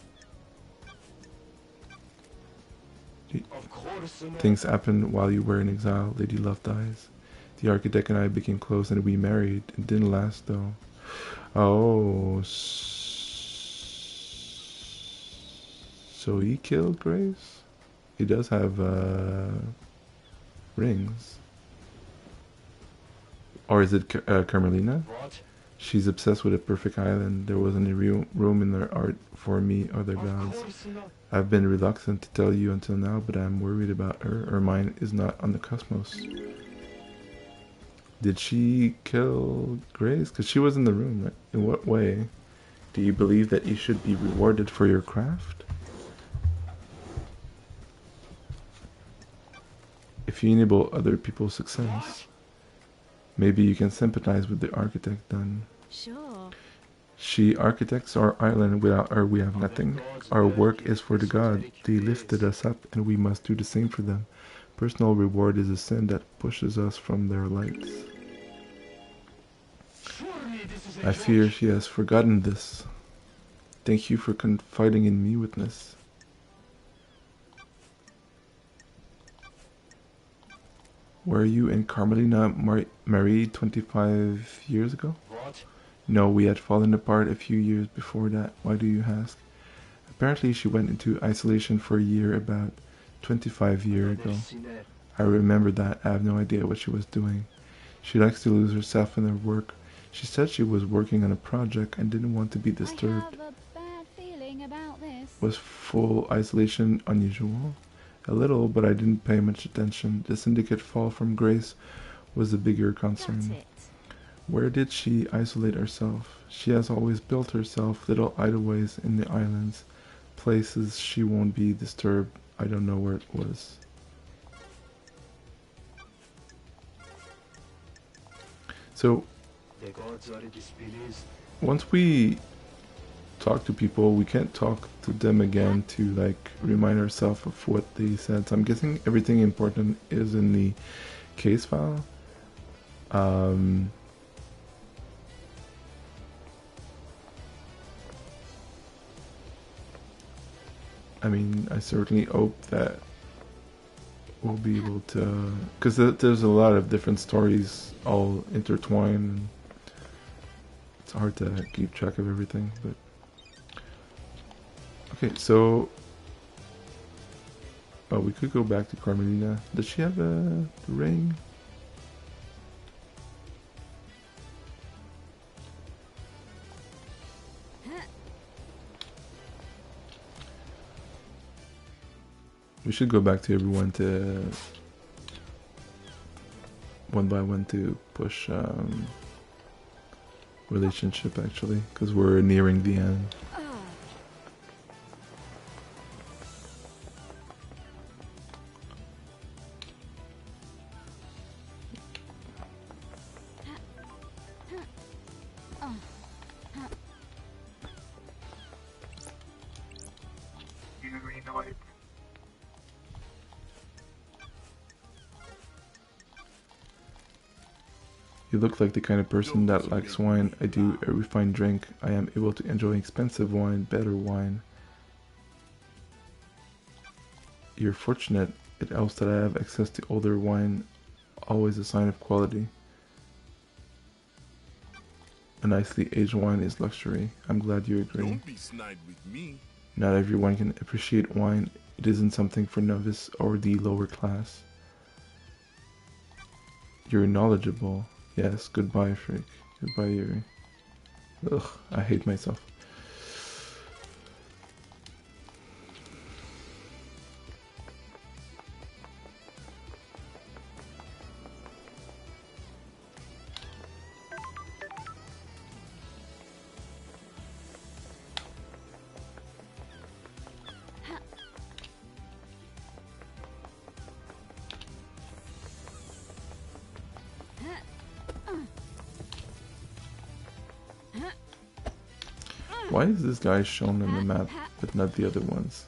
The- Of course, no. Things happened while you were in exile. Lady Love dies. The architect and I became close and we married. It didn't last though. Oh, so he killed Grace? He does have rings. Or is it Carmelina? What? She's obsessed with a perfect island. There wasn't a room in their art for me or their Of gods. course not. I've been reluctant to tell you until now, but I'm worried about her. Her mind is not on the cosmos. Did she kill Grace? Because she was in the room. Right? In what way? Do you believe that you should be rewarded for your craft? If you enable other people's success, maybe you can sympathize with the architect then. Sure. She architects our island. Without her, we have nothing. Our work is for the god. They lifted us up, and we must do the same for them. Personal reward is a sin that pushes us from their lights. Surely this is a I joke. fear she has forgotten this. Thank you for confiding in me, witness. Were you and Carmelina married 25 years ago? What? No, we had fallen apart a few years before that. Why do you ask? Apparently she went into isolation for a year about 25 years ago. Another sinner. I remember that. I have no idea what she was doing. She likes to lose herself in her work. She said she was working on a project and didn't want to be I disturbed. have a bad feeling about this. Was full isolation unusual? A little, but I didn't pay much attention. The syndicate fall from grace was the bigger That's concern. it. Where did she isolate herself? She has always built herself little hideaways in the islands, places she won't be disturbed. I don't know where it was. So The gods are displeased. once we talk to people, we can't talk to them again to like remind ourselves of what they said. So I'm guessing everything important is in the case file. I mean, I certainly hope that we'll be able to, because there's a lot of different stories all intertwined. It's hard to keep track of everything, but okay. So, oh, we could go back to Carmelina. Does she have a ring? We should go back to everyone to one by one to push relationship actually, because we're nearing the end. You look like the kind of person that likes wine. I do a refined drink. I am able to enjoy expensive wine, better wine. You're fortunate. It helps that I have access to older wine, always a sign of quality. A nicely aged wine is luxury. I'm glad you agree. Don't be snide with me. Not everyone can appreciate wine. It isn't something for novice or the lower class. You're knowledgeable. Yes, goodbye, Frick. Goodbye, Yuri. Ugh, I hate myself. Why is this guy shown on the map, but not the other ones?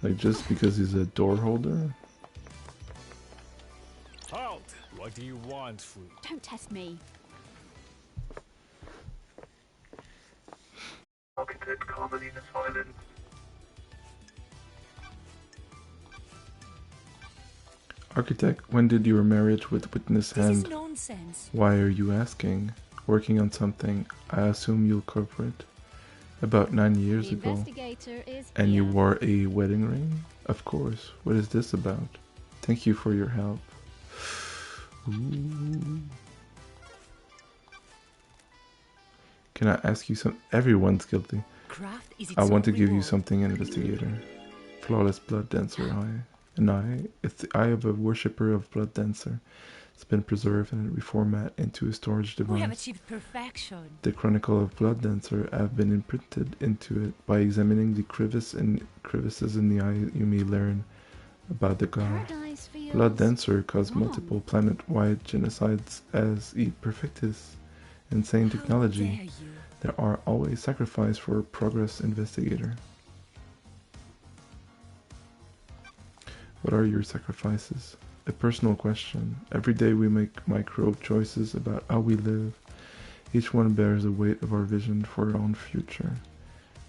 Like, just because he's a door holder? Halt! What do you want, food? Don't test me. Architect Carmelina Silent. Architect, when did your marriage with witness This is end? nonsense. Why are you asking? Working on something, I assume you'll cooperate. About 9 years The ago. investigator is And you here. wore a wedding ring? Of course. What is this about? Thank you for your help. Ooh. Can I ask you some? Everyone's guilty. Craft is its I want to own give you reward. something, investigator. Flawless blood dancer eye. An eye? It's the eye of a worshipper of blood dancer. It's been preserved and reformatted into a storage We have device. achieved perfection. The Chronicle of Blood Dancer have been imprinted into it. By examining the crevices in the eye, you may learn about the god. Paradise feels Blood Dancer caused wrong. multiple planet-wide genocides as e perfectus. Insane How technology. dare you? There are always sacrifices for progress, investigator. What are your sacrifices? A personal question. Every day we make micro choices about how we live. Each one bears the weight of our vision for our own future.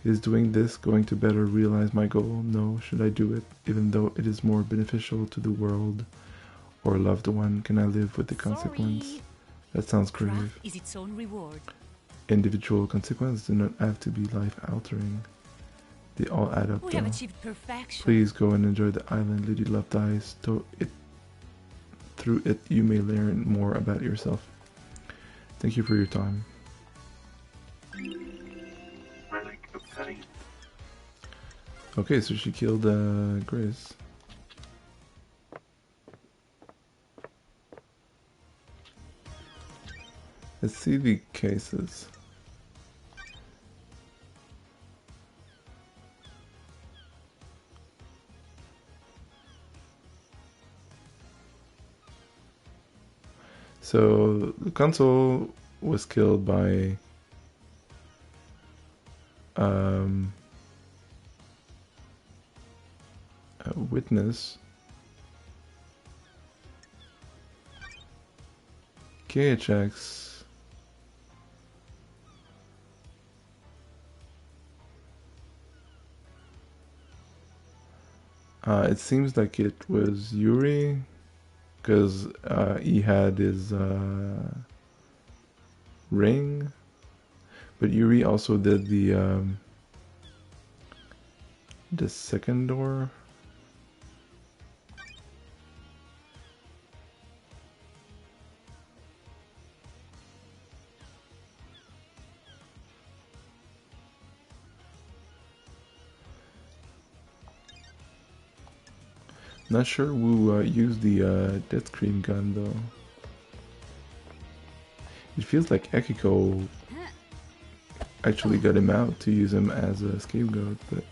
Is doing this going to better realize my goal? No. Should I do it, even though it is more beneficial to the world or loved one? Can I live with the consequence? Sorry. That sounds grave. Craft is its own reward. Individual consequences do not have to be life-altering. They all add up, We have though. achieved perfection. Please go and enjoy the island Lady Love dies. Through it, you may learn more about yourself. Thank you for your time. Relic of Pain. Okay, so she killed Grace. Let's see the cases. So the consul was killed by a witness. KHX. It seems like it was Yuri, because he had his ring, but Yuri also did the second door. Not sure who used the death screen gun though. It feels like Ekiko actually got him out to use him as a scapegoat, but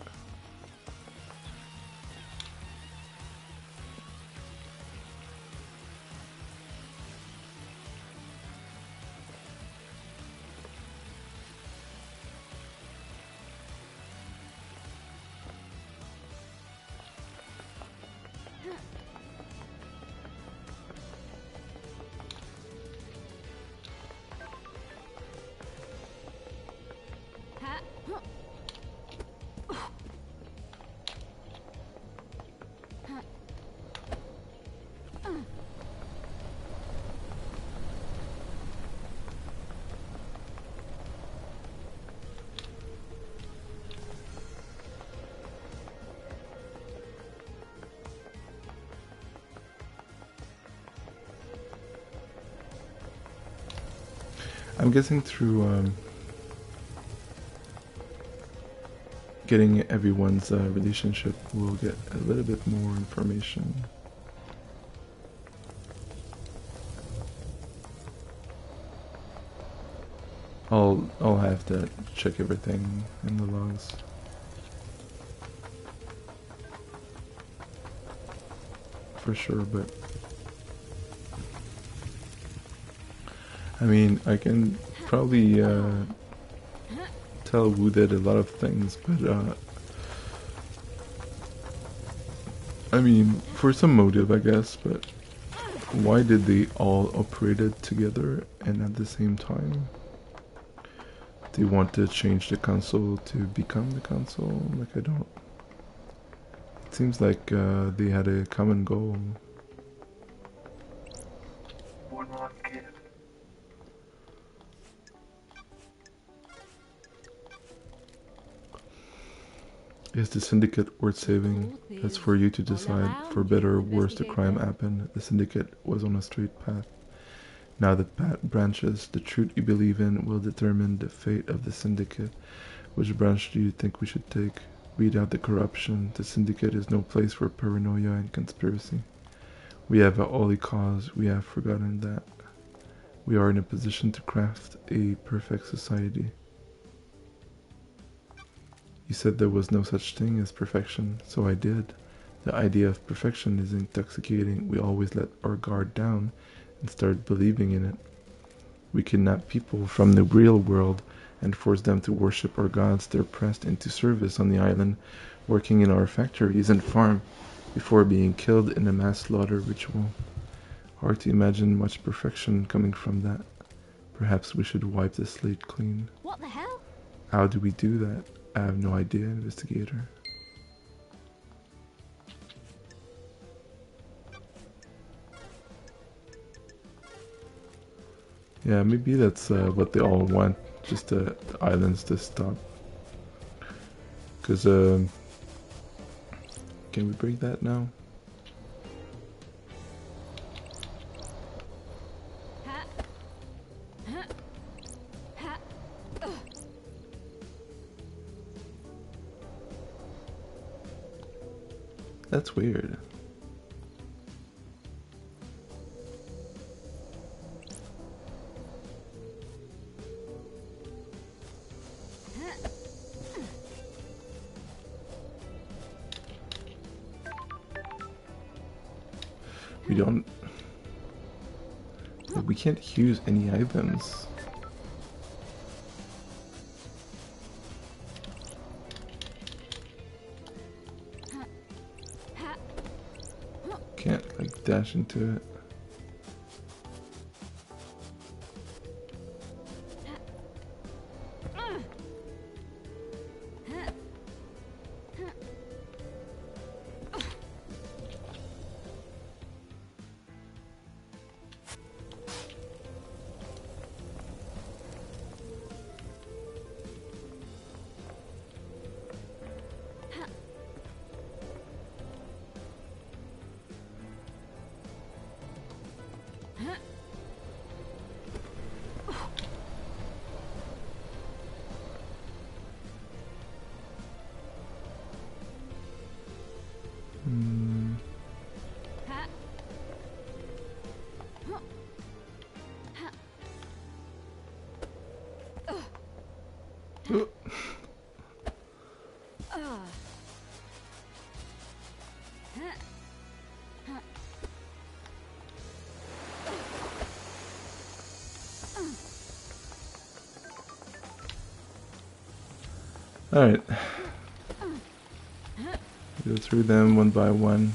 I'm guessing through getting everyone's relationship, we'll get a little bit more information. I'll have to check everything in the logs. For sure, but I mean, I can probably tell Wu did a lot of things, but I mean, for some motive, I guess, but why did they all operated together and at the same time? They want to change the console to become the console? Like, I don't... It seems like they had a common goal. Is the syndicate worth saving? That's for you to decide. For better or worse, the crime happened. The syndicate was on a straight path. Now the branches, the truth you believe in, will determine the fate of the syndicate. Which branch do you think we should take? Weed out the corruption. The syndicate is no place for paranoia and conspiracy. We have a holy cause. We have forgotten that. We are in a position to craft a perfect society. You said there was no such thing as perfection, so I did. The idea of perfection is intoxicating. We always let our guard down and start believing in it. We kidnap people from the real world and force them to worship our gods. They're pressed into service on the island, working in our factories and farm, before being killed in a mass slaughter ritual. Hard to imagine much perfection coming from that. Perhaps we should wipe the slate clean. What the hell? How do we do that? I have no idea, investigator. Yeah, maybe that's what they all want, just the islands to stop. Because, can we break that now? That's weird. We don't... We can't use any items. Can't, like, dash into it. Alright. Go through them one by one.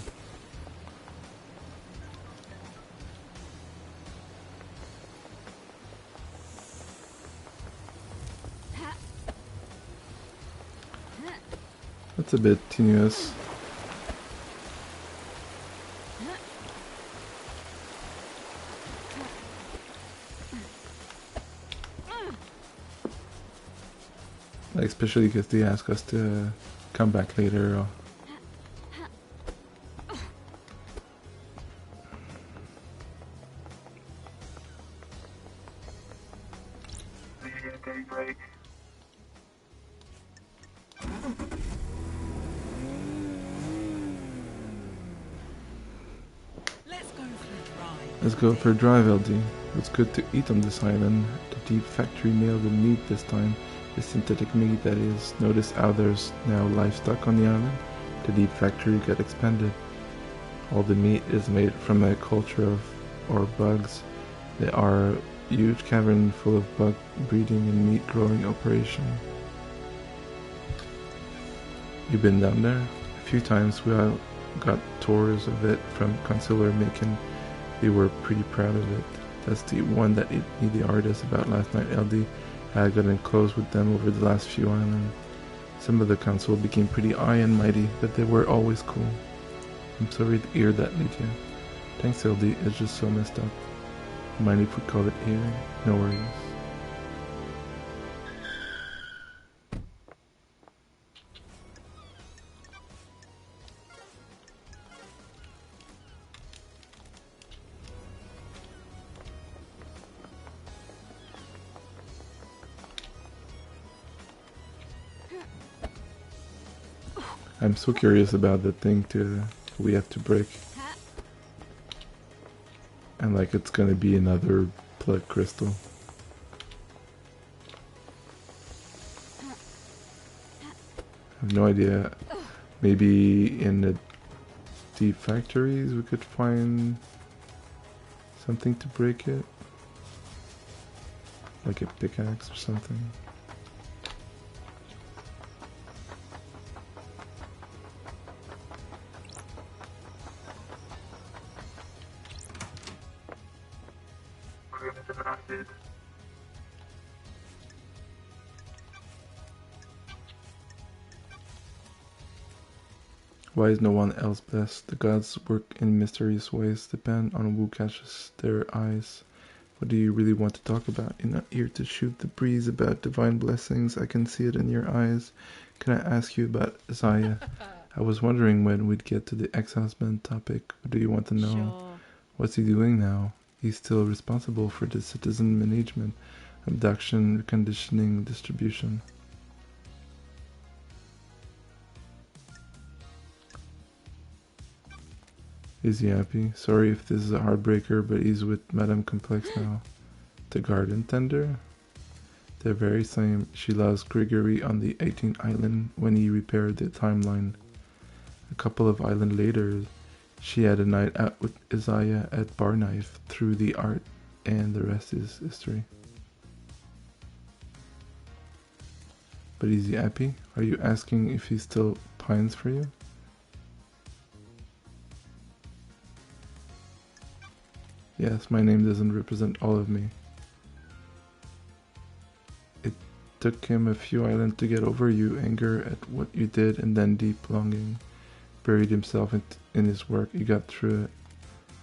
That's a bit tenuous. Like, especially because they ask us to come back later. Or... Let's go for a drive, LD. What's good to eat on this island? The deep factory nailed the meat this time. The synthetic meat, that is. Notice how there's now livestock on the island? The deep factory got expanded. All the meat is made from a culture of or bugs. There are a huge cavern full of bug breeding and meat growing operation. You been down there? A few times. We all got tours of it from Consular Macon. They were pretty proud of it. That's the one that ate me the hardest about last night, LD. I had gotten close with them over the last few islands. Some of the council became pretty high and mighty, but they were always cool. I'm sorry to hear that, Lydia. Thanks, LD. It's just so messed up. Mind if we call it here? No worries. I'm so curious about the thing we have to break. And like it's gonna be another blood crystal. I have no idea. Maybe in the deep factories we could find something to break it. Like a pickaxe or something. Why is no one else blessed? The gods work in mysterious ways, depend on who catches their eyes. What do you really want to talk about? You're not here to shoot the breeze about divine blessings. I can see it in your eyes. Can I ask you about Zaya? I was wondering when we'd get to the ex-husband topic. What do you want to know? Sure. What's he doing now? He's still responsible for the citizen management, abduction, reconditioning, distribution. Is he happy? Sorry if this is a heartbreaker, but he's with Madame Complex now. The garden tender? They're very same. She lost Gregory on the 18th island when he repaired the timeline. A couple of islands later, she had a night out with Isaiah at Bar Knife through the art, and the rest is history. But is he happy? Are you asking if he still pines for you? Yes, my name doesn't represent all of me. It took him a few islands to get over you, anger at what you did, and then deep longing. Buried himself in his work, he got through it.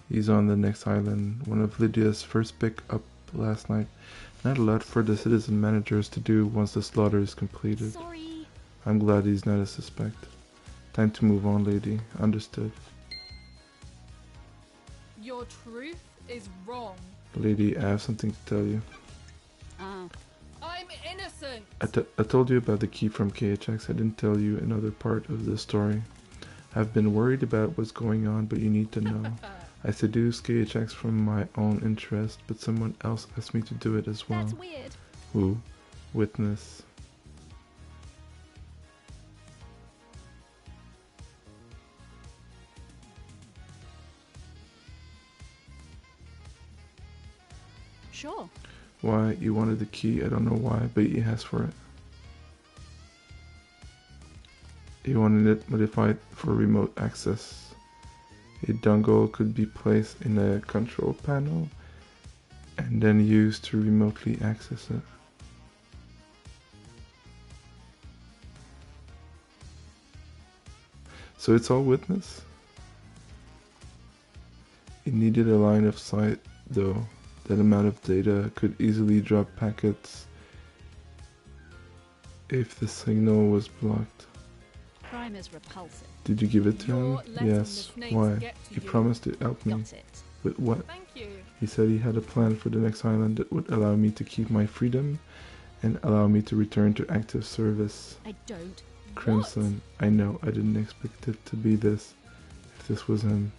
He's on the next island, one of Lydia's first pick up last night. Not a lot for the citizen managers to do once the slaughter is completed. Sorry. I'm glad he's not a suspect. Time to move on, lady. Understood. Your truth is wrong. Lady, I have something to tell you. Ah. I'm innocent. I told you about the key from KHX. I didn't tell you another part of the story. I've been worried about what's going on, but you need to know. I seduced KHX from my own interest, but someone else asked me to do it as well. That's weird. Who? Witness. Sure. Why? You wanted the key, I don't know why, but he asked for it. He wanted it modified for remote access. A dongle could be placed in a control panel and then used to remotely access it. So it's all witness? It needed a line of sight though. That amount of data could easily drop packets if the signal was blocked. Crime is repulsive. Did you give it to You're him? letting Yes. the snakes Why? get to He you. promised to help me. Got it. With what? Thank you. He said he had a plan for the next island that would allow me to keep my freedom and allow me to return to active service. I don't. Crimson, I know, I didn't expect it to be this. If this was him.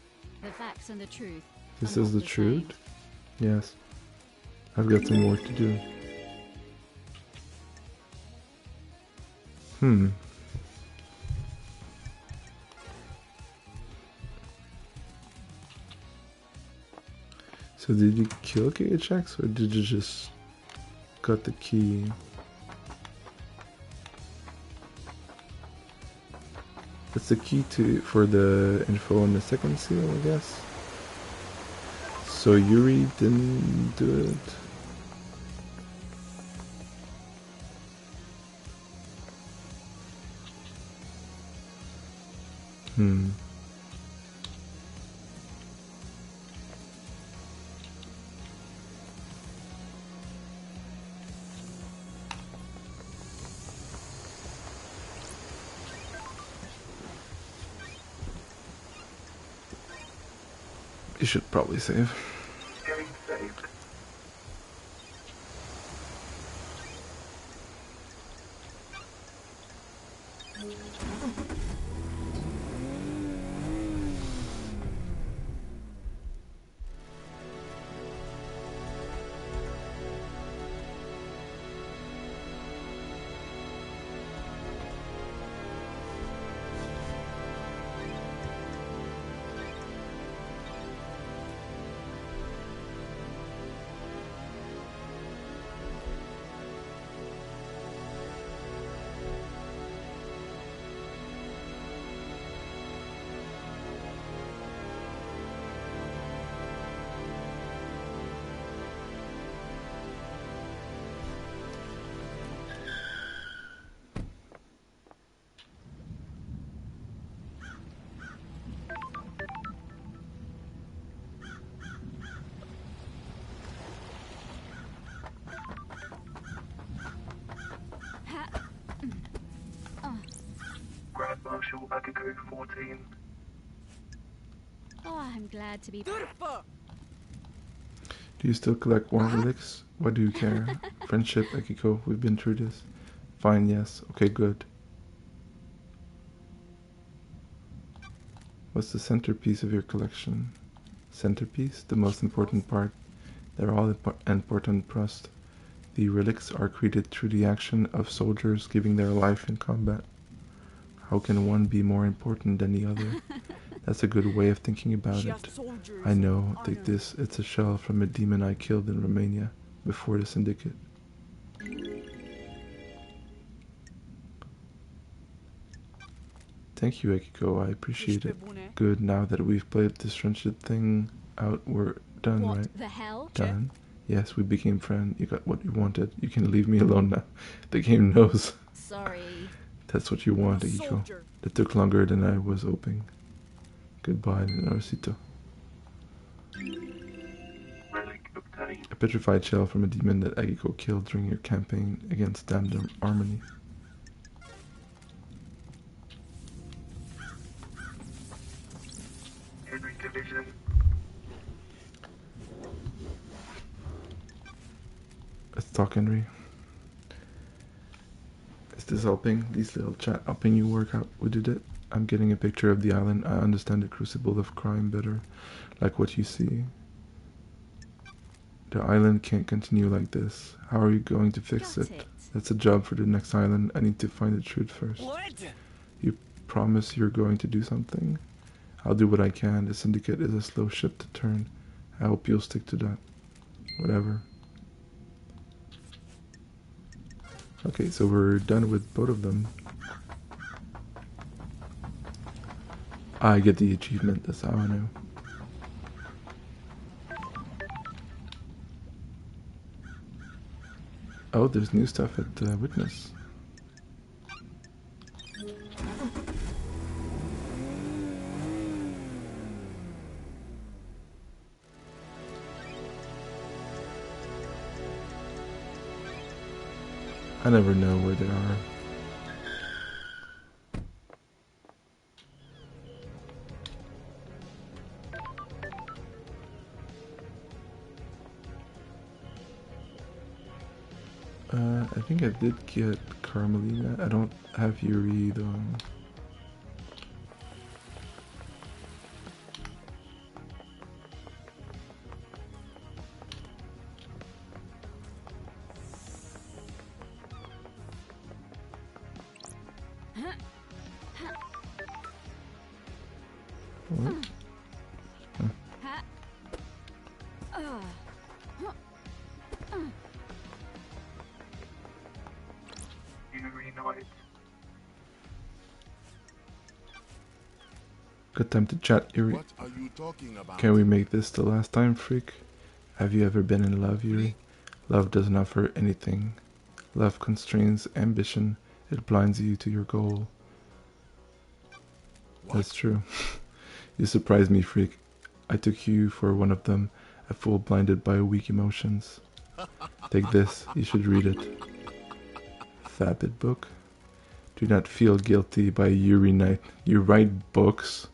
The facts and the truth. This I'm is not the the truth? same. Yes. I've got some work to do. Hmm. So did you kill KHX or did you just got the key? That's the key to for the info on the second seal, I guess. So Yuri didn't do it. Hmm. You should probably save. Getting saved. Grand Marshal Akiko 14. Oh, I'm glad to be Durfa! Do you still collect war relics? Why do you care? Friendship, Akiko, we've been through this. Fine, yes. Okay, good. What's the centerpiece of your collection? Centerpiece? The most important part. They're all important trust. The relics are created through the action of soldiers giving their life in combat. How can one be more important than the other? That's a good way of thinking about it. Just soldiers. I know, Honor. take this, it's a shell from a demon I killed in Romania before the Syndicate. Thank you, Akiko, I appreciate it. Good, now that we've played this friendship thing out, we're done, What right? the hell? Done. Yes, we became friends. You got what you wanted. You can leave me alone now. The game knows. Sorry. That's what you want, Akiko. Soldier. That took longer than I was hoping. Goodbye, Narcito. Relic obtained. A petrified shell from a demon that Akiko killed during your campaign against Damned Harmony. Henry Division. Let's talk, Henry. Is this helping? These little chat helping you work out? We did it. I'm getting a picture of the island. I understand the crucible of crime better. Like what you see. The island can't continue like this. How are you going to fix Got it? it. That's a job for the next island. I need to find the truth first. What? You promise you're going to do something? I'll do what I can. The Syndicate is a slow ship to turn. I hope you'll stick to that. Whatever. Okay, so we're done with both of them. I get the achievement, that's how I know. Oh, there's new stuff at Witness. I never know where they are. I think I did get Carmelina. I don't have Yuri though. What? Good time to chat, Yuri. What are you talking about? Can we make this the last time, freak? Have you ever been in love, Yuri? Love doesn't offer anything. Love constrains ambition. It blinds you to your goal. What? That's true. You surprised me, freak. I took you for one of them, a fool blinded by weak emotions. Take this, you should read it. Vapid book? Do not feel guilty by Yuri Knight. You write books?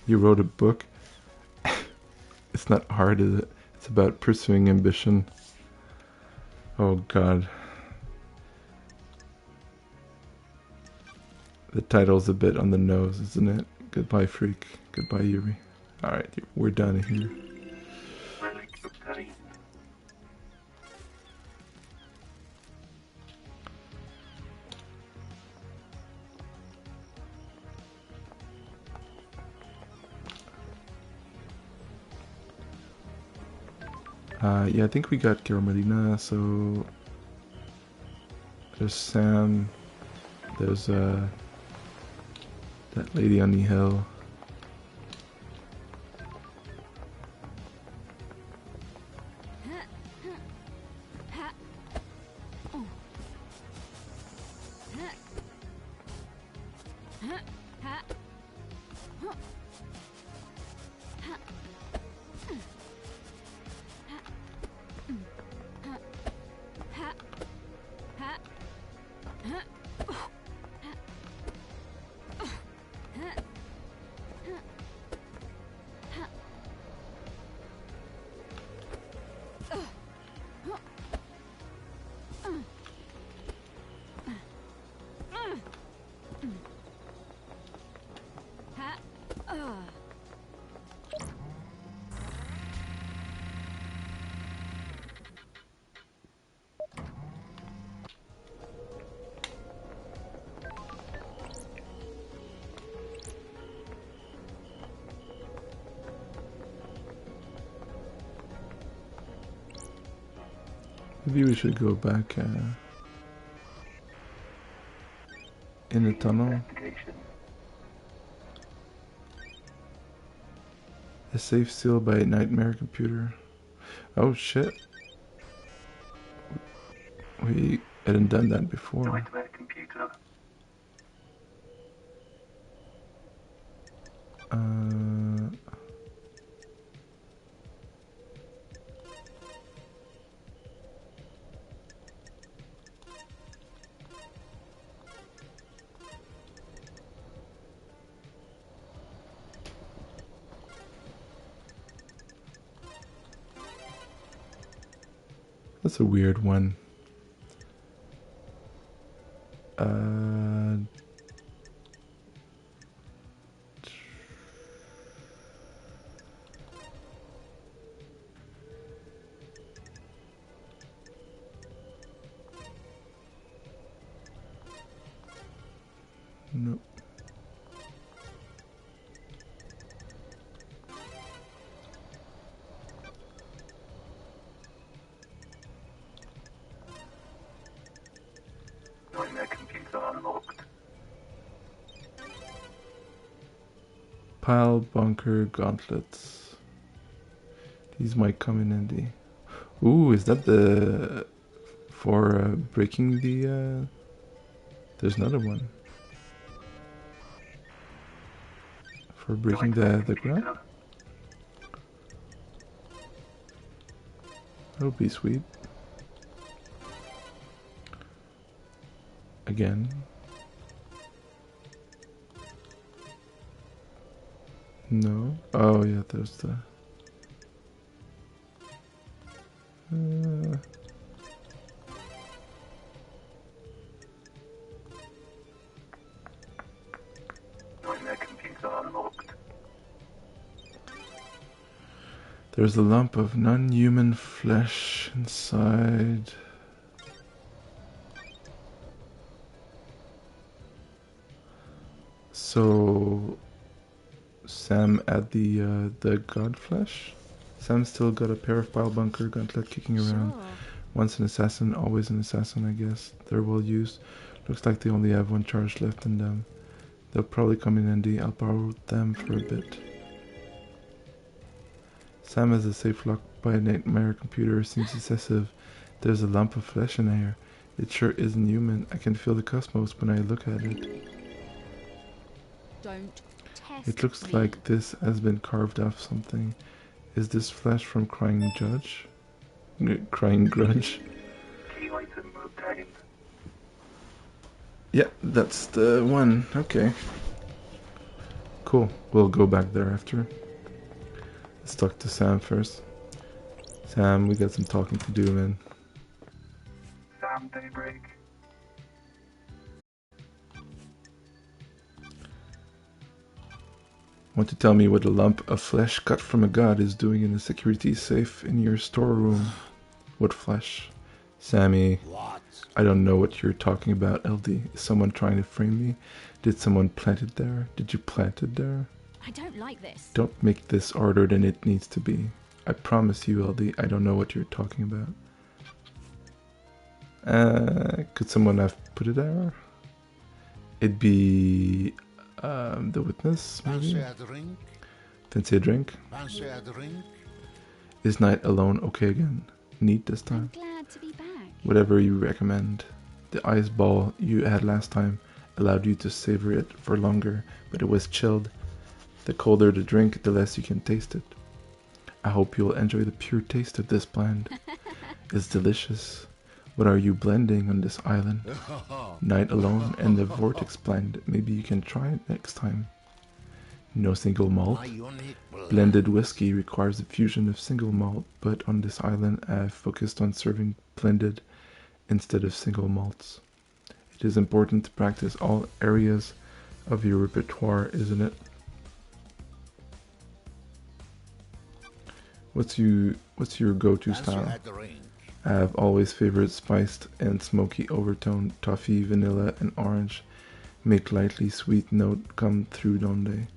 You wrote a book? It's not hard, is it? It's about pursuing ambition. Oh god. The title's a bit on the nose, isn't it? Goodbye, freak. Goodbye, Yuri. Alright, we're done here. Yeah, I think we got Carmelina, so there's Sam, there's that lady on the hill. Maybe we should go back in the tunnel. A safe sealed by a nightmare computer. Oh shit. We hadn't done that before. Nightmare computer. That's a weird one. Nope. Nightmare computer unlocked. Pile bunker gauntlets. These might come in handy. Ooh, is that the for breaking the? There's another one for breaking the ground. That'll be sweet. Again. No. Oh yeah, there's the. Nightmare computer unlocked. There's a lump of non-human flesh inside. So Sam at the god flesh. Sam still got a pair of bile bunker gauntlet kicking around. Sure. Once an assassin, always an assassin, I guess. They're well used. Looks like they only have one charge left in them. They'll probably come in handy. I'll borrow them for a bit. Sam has a safe lock by a nightmare computer. Seems excessive. There's a lump of flesh in here. It sure isn't human. I can feel the cosmos when I look at it. Don't test It looks me. like this has been carved off something. Is this flesh from Crying Judge? Crying Grudge? Yeah, that's the one. Okay. Cool. We'll go back there after. Let's talk to Sam first. Sam, we got some talking to do, man. Sam Daybreak. Want to tell me what a lump of flesh cut from a god is doing in a security safe in your storeroom? What flesh? Sammy, What? I don't know what you're talking about, LD. Is someone trying to frame me? Did someone plant it there? Did you plant it there? I don't like this. Don't make this harder than it needs to be. I promise you, LD, I don't know what you're talking about. Could someone have put it there? It'd be the witness, maybe? Fancy a drink? Fancy a drink? Fancy a drink? Is night alone okay again? Neat this I'm time? glad to be back. Whatever you recommend. The ice ball you had last time allowed you to savor it for longer, but it was chilled. The colder the drink, the less you can taste it. I hope you'll enjoy the pure taste of this blend. It's delicious. What are you blending on this island? Night alone and the vortex blend. Maybe you can try it next time. No single malt. My unique blend. Blended whiskey requires the fusion of single malt, but on this island I've focused on serving blended instead of single malts. It is important to practice all areas of your repertoire, isn't it? What's your go-to Fancy style? a drink? I have always favored spiced and smoky overtone, toffee, vanilla, and orange. Make lightly sweet note come through, don't they?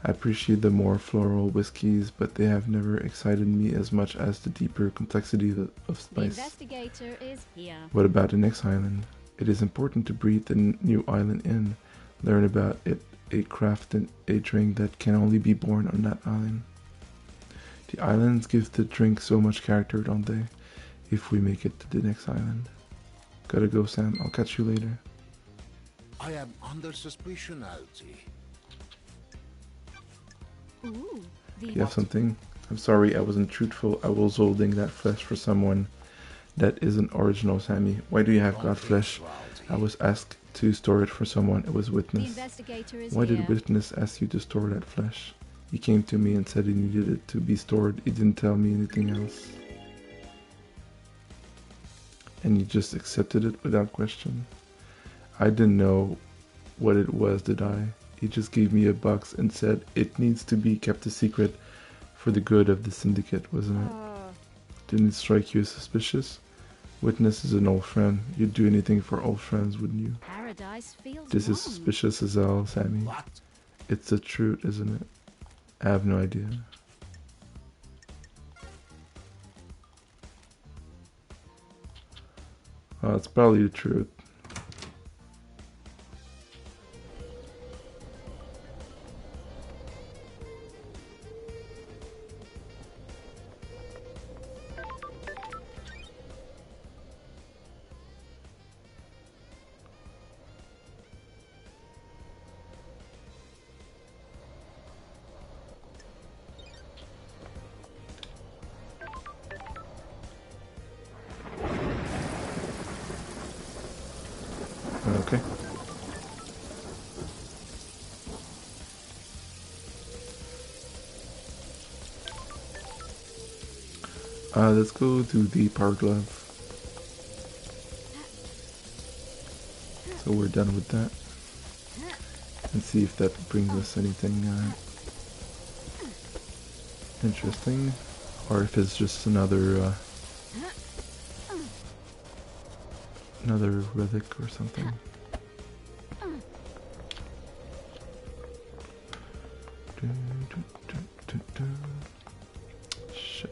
I appreciate the more floral whiskies, but they have never excited me as much as the deeper complexity of The spice. investigator is here. What about the next island? It is important to breathe the new island in, learn about it, a craft and a drink that can only be born on that island. The islands give the drink so much character, don't they? If we make it to the next island. Gotta go, Sam. I'll catch you later. I am under suspicion, Alti. Ooh, the You have something? I'm sorry I wasn't truthful. I was holding that flesh for someone that isn't original, Sammy. Why do you have god flesh? I was asked to store it for someone. It was The witness. investigator is Why here. did witness ask you to store that flesh? He came to me and said he needed it to be stored. He didn't tell me anything else. And you just accepted it without question. I didn't know what it was, did I? He just gave me a box and said it needs to be kept a secret for the good of the syndicate, wasn't it? Didn't it strike you as suspicious? Witness is an old friend. You'd do anything for old friends, wouldn't you? Paradise feels This is wrong. suspicious as hell, Sammy. What? It's the truth, isn't it? I have no idea. Oh, it's probably the truth. Okay. Let's go to the power glove. So we're done with that. And see if that brings us anything interesting, or if it's just another relic or something. Shit.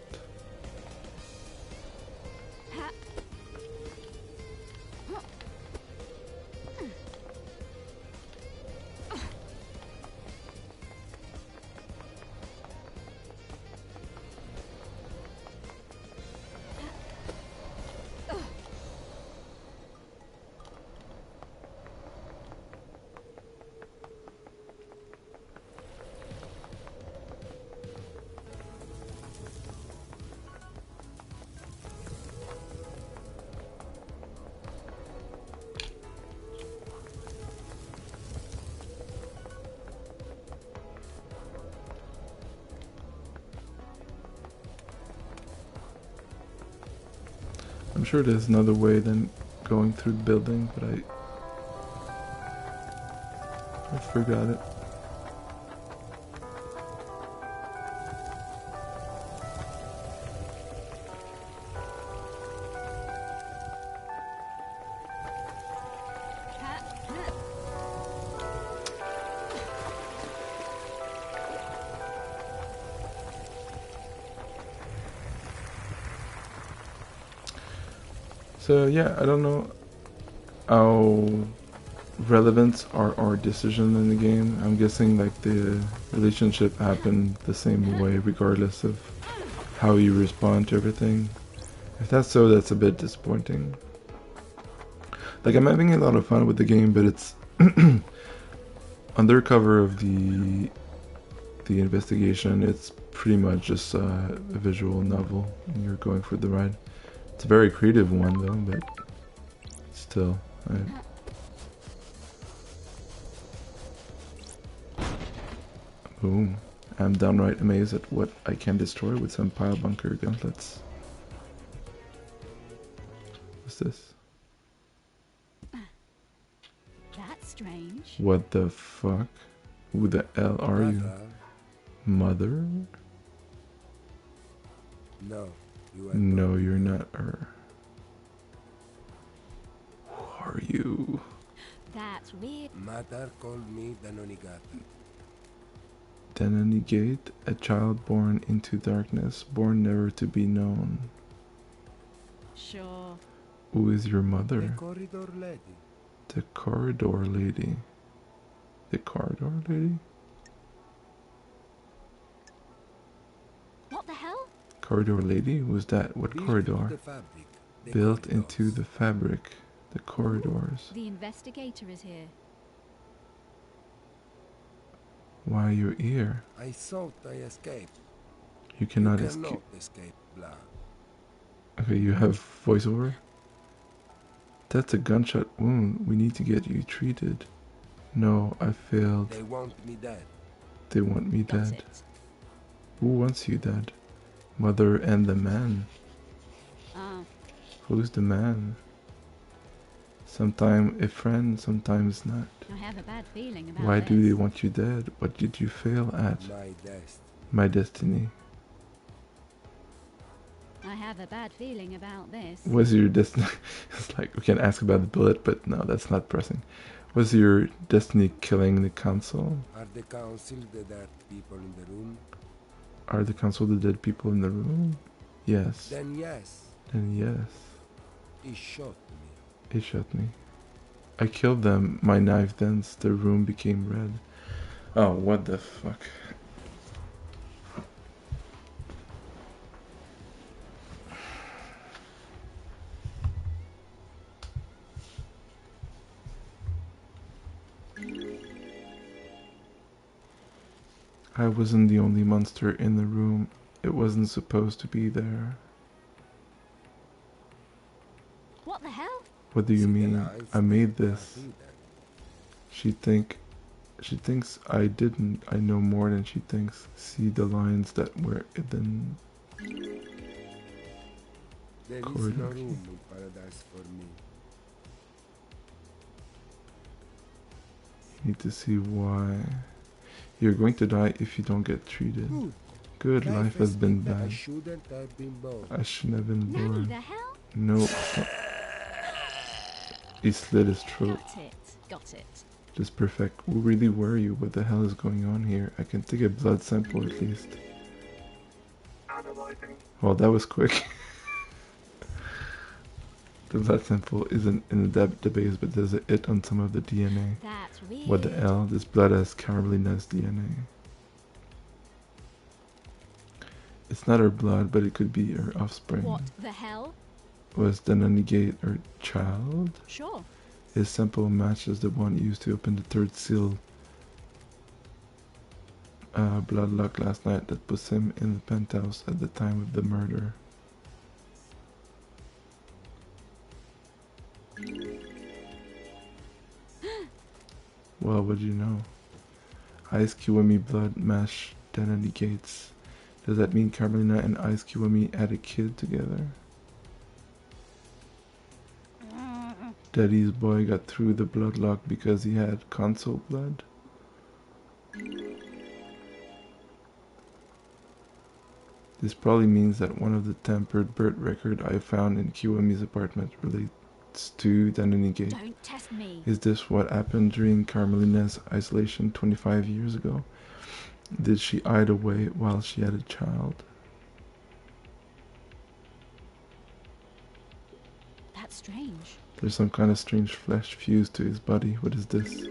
I'm sure there's another way than going through the building, but I forgot it. So yeah, I don't know how relevant are our decision in the game. I'm guessing like the relationship happened the same way regardless of how you respond to everything. If that's so, that's a bit disappointing. Like, I'm having a lot of fun with the game, but it's under cover of the investigation. It's pretty much just a visual novel, and you're going for the ride. It's a very creative one though, but still. Boom. I'm downright amazed at what I can destroy with some pile bunker gauntlets. What's this? That's strange. What the fuck? Who the hell are you? Mother? No, no, you're not her. Who are you? That's weird. Mother called me Danonigata. Denonigate, a child born into darkness, born never to be known. Sure. Who is your mother? The corridor lady. The corridor lady. The corridor lady? What the hell? Corridor lady? Who's that? What corridor? Built into the fabric. The corridors. The investigator is here. Why are you here? I thought I escaped. You cannot escape, blah. Okay, you have voiceover? That's a gunshot wound. We need to get you treated. No, I failed. They want me dead. They want me Got dead. it. Who wants you dead? Mother and the man. Who's the man? Sometimes a friend, sometimes not. I have a bad feeling about Why this. do they want you dead? What did you fail at? My destiny. I have a bad feeling about this. Was your destiny... It's like, we can ask about the bullet, but no, that's not pressing. Was your destiny killing the council? Are the council the dead people in the room? Are the council the dead people in the room? Yes. Then yes. Then yes. He shot me. He shot me. I killed them. My knife dents. The room became red. Oh, what the fuck. I wasn't the only monster in the room. It wasn't supposed to be there. What the hell? What do you mean? I made this. She thinks I didn't. I know more than she thinks. See the lines that were hidden. There is no room in paradise for me. You need to see why. You're going to die if you don't get treated. Good, life has been bad. I shouldn't have been born. I shouldn't have been Nanny, born. the hell? No. He slit his throat. Got it. Got it. Just perfect. Who really were you? What the hell is going on here? I can take a blood sample at least. Well, that was quick. The blood sample isn't in the database, but there's a hit on some of the DNA. That's weird. What the hell? This blood has Carmelina's DNA. It's not her blood, but it could be her offspring. What the hell? Was the Nenegate her child? Sure. His sample matches the one used to open the third seal blood lock last night that puts him in the penthouse at the time of the murder. Well, what do you know? Ice Kiwami blood match the Nenegates. Does that mean Carmelina and Ice Kiwami had a kid together? Daddy's boy got through the blood lock because he had console blood? This probably means that one of the tampered birth record I found in Kiwami's apartment relates to the Nenegate. Don't test me. Is this what happened during Carmelina's isolation 25 years ago? Did she hide away while she had a child? That's strange. There's some kind of strange flesh fused to his body. What is this?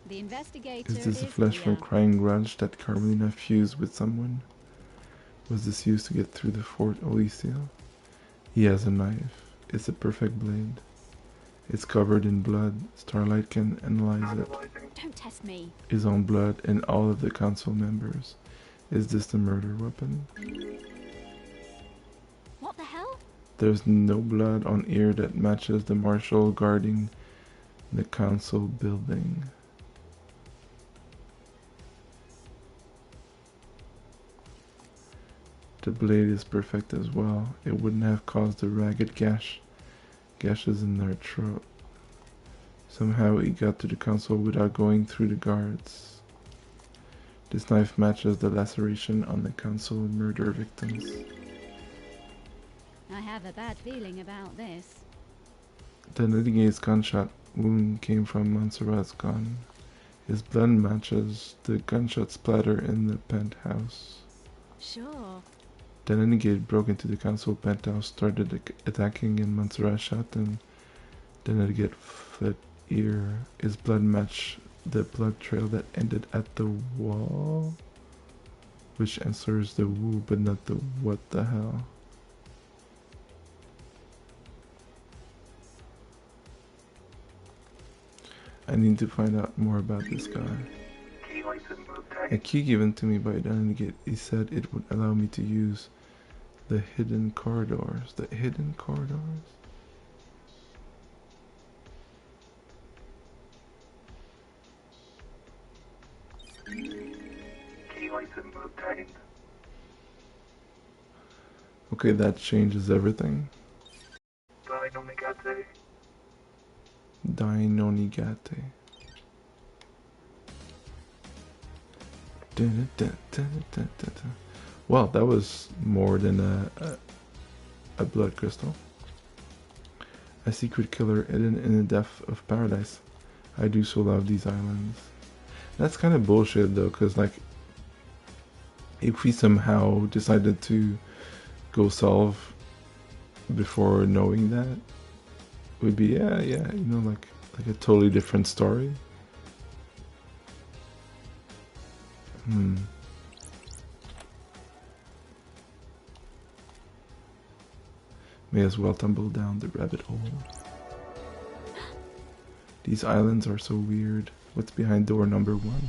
The investigator Is this the flesh here. from Crying Grudge that Carmelina fused with someone? Was this used to get through the Fort Seal? He has a knife. It's a perfect blade. It's covered in blood. Starlight can analyze it. Don't test me. His own blood and all of the council members. Is this the murder weapon? What the hell? There's no blood on here that matches the marshal guarding the council building. The blade is perfect as well. It wouldn't have caused the ragged gashes in their throat. Somehow he got to the council without going through the guards. This knife matches the laceration on the council murder victims. I have a bad feeling about this. The Nenegate's gunshot wound came from Montserrat's gun. His blood matches the gunshot splatter in the penthouse. Sure. The Nenegate broke into the council penthouse, started attacking, and Montserrat shot him. The Nenegate fled here. His blood matched the blood trail that ended at the wall, which answers the who, but not the what the hell. I need to find out more about this guy. A key given to me by the Renegade. He said it would allow me to use the hidden corridors. The hidden corridors? Okay, that changes everything. Dinonigate. Well, that was more than a blood crystal. A secret killer hidden in the depth of paradise. I do so love these islands. That's kind of bullshit though, because like, if we somehow decided to go solve before knowing that, it would be yeah, you know, like a totally different story. May as well tumble down the rabbit hole. These islands are so weird. What's behind door number 1?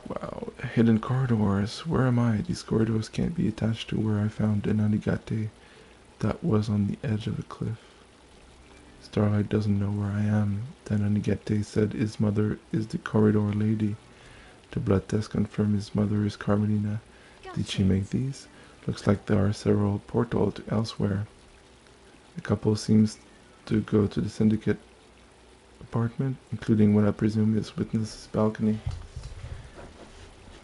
Wow, hidden corridors. Where am I? These corridors can't be attached to where I found an Anigate that was on the edge of a cliff. Starlight doesn't know where I am. Then Anigate said his mother is the corridor lady. The blood test confirmed his mother is Carmelina. Did she make these? Looks like there are several portals to elsewhere. The couple seems to go to the syndicate apartment, including what I presume is Witness's balcony.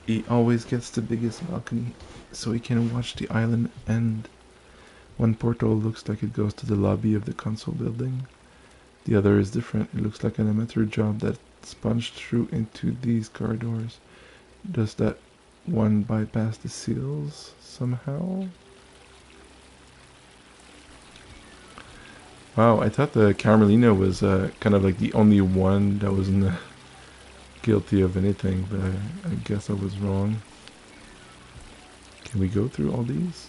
He always gets the biggest balcony, so he can watch the island end One portal looks like it goes to the lobby of the console building. The other is different. It looks like an amateur job that sponged through into these corridors. Does that one bypass the seals somehow? Wow, I thought the Carmelina was kind of like the only one that wasn't guilty of anything, but I guess I was wrong. Can we go through all these?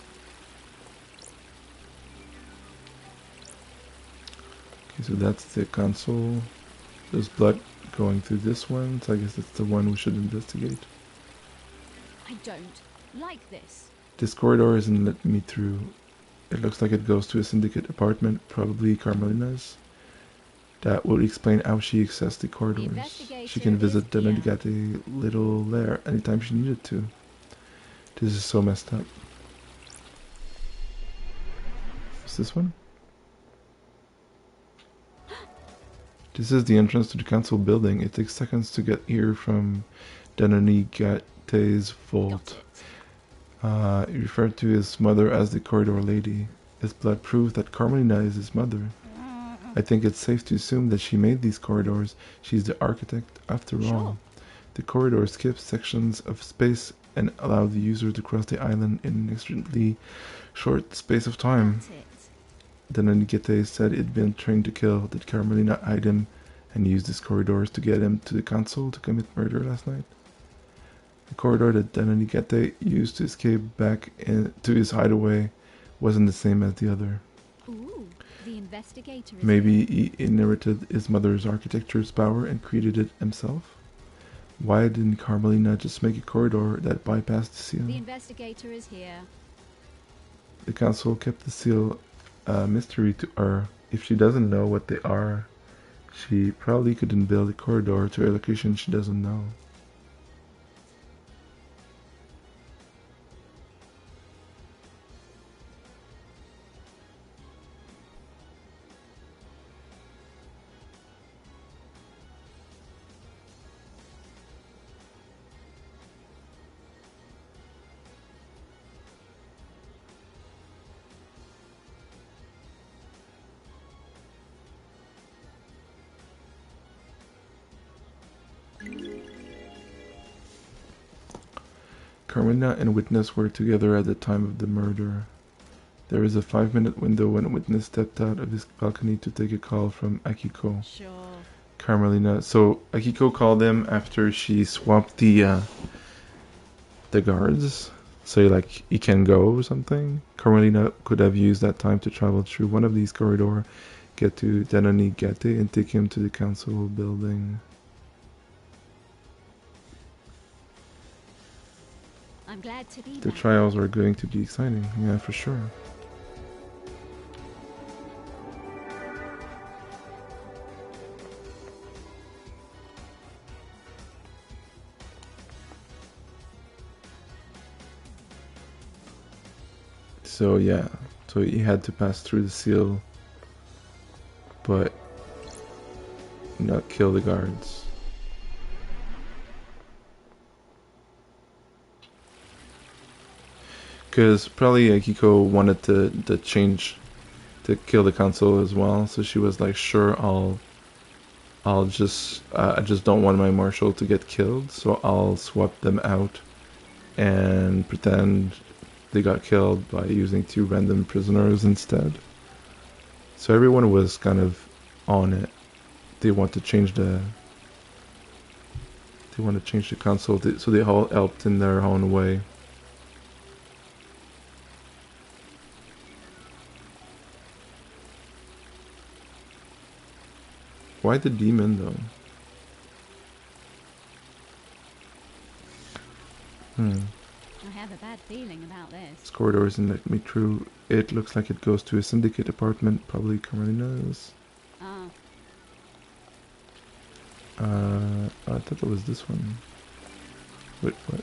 Okay, so that's the console. There's blood going through this one, so I guess that's the one we should investigate. I don't like this. This corridor isn't letting me through. It looks like it goes to a syndicate apartment, probably Carmelina's. That would explain how she accessed the corridors. She can visit the Nenegate little lair anytime she needed to. This is so messed up. What's this one? This is the entrance to the council building. It takes seconds to get here from Nenegate's vault. He referred to his mother as the corridor lady. His blood proves that Carmelina is his mother. I think it's safe to assume that she made these corridors. She's the architect after all. The corridor skips sections of space and allow the user to cross the island in an extremely short space of time. The Nenegate said he'd been trained to kill, that Carmelina eyed him and used these corridors to get him to the console to commit murder last night. The corridor that Nenegate used to escape back to his hideaway wasn't the same as the other. Ooh, the investigator is Maybe he inherited his mother's architecture's power and created it himself? Why didn't Carmelina just make a corridor that bypassed the seal? The investigator is here. The council kept the seal a mystery to her. If she doesn't know what they are, she probably couldn't build a corridor to a location she doesn't know. Carmina and Witness were together at the time of the murder. There is a 5-minute window when Witness stepped out of his balcony to take a call from Akiko. Sure. Carmelina. So Akiko called him after she swapped the guards. So like he can go or something. Carmelina could have used that time to travel through one of these corridors, get to Nenegate and take him to the council building. I'm glad to be The back. trials are going to be exciting, yeah, for sure. So yeah, so he had to pass through the seal, but not kill the guards. Because probably Akiko wanted to change, to kill the council as well. So she was like, sure, I just don't want my marshal to get killed. So I'll swap them out and pretend they got killed by using 2 random prisoners instead. So everyone was kind of on it. They want to change the council. So they all helped in their own way. Why the demon though? I have a bad feeling about this. This corridor isn't letting me through. It looks like it goes to a syndicate apartment, probably Carmelina's. Ah, I thought it was this one. Wait, what?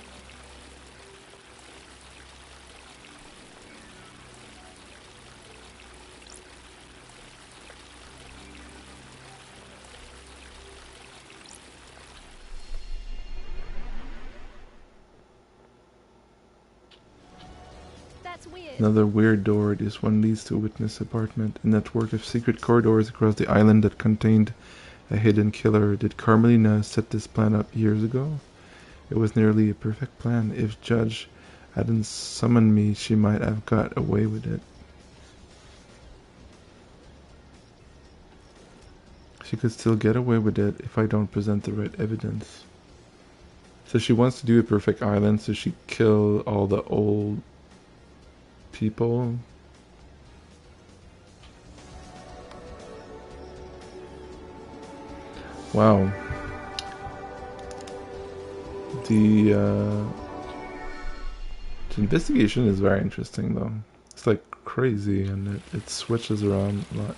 That's weird. Another weird door. This one leads to a witness apartment. A network of secret corridors across the island that contained a hidden killer. Did Carmelina set this plan up years ago? It was nearly a perfect plan. If Judge hadn't summoned me, she might have got away with it. She could still get away with it if I don't present the right evidence. So she wants to do a perfect island, so she kill all the old people. Wow. The investigation is very interesting though. It's like crazy and it switches around a lot.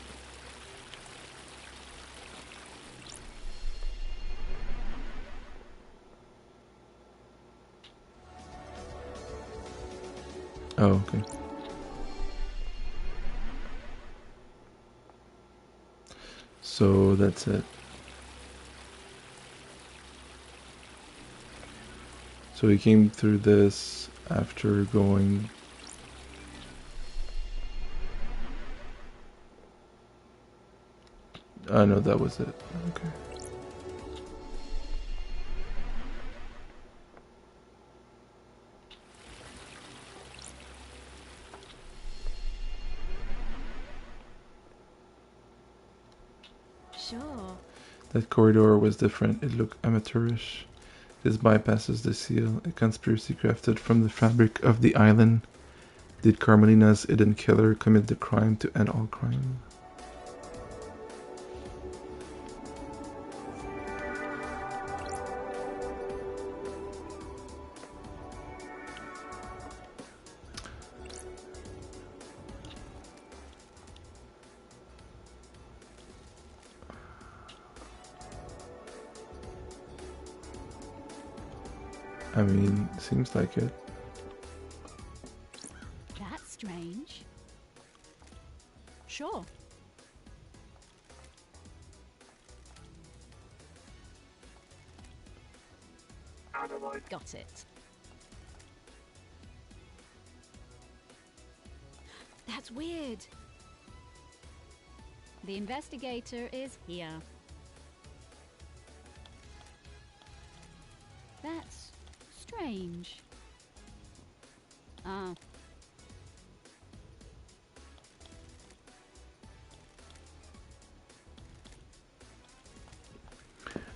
Oh, okay. So that's it. So he came through this after going... no, that was it. Okay. Sure. That corridor was different. It looked amateurish. This bypasses the seal, a conspiracy crafted from the fabric of the island. Did Carmelina's hidden killer commit the crime to end all crime? I mean, seems like it. That's strange. Sure. Got it. That's weird. The investigator is here. That's strange. Ah.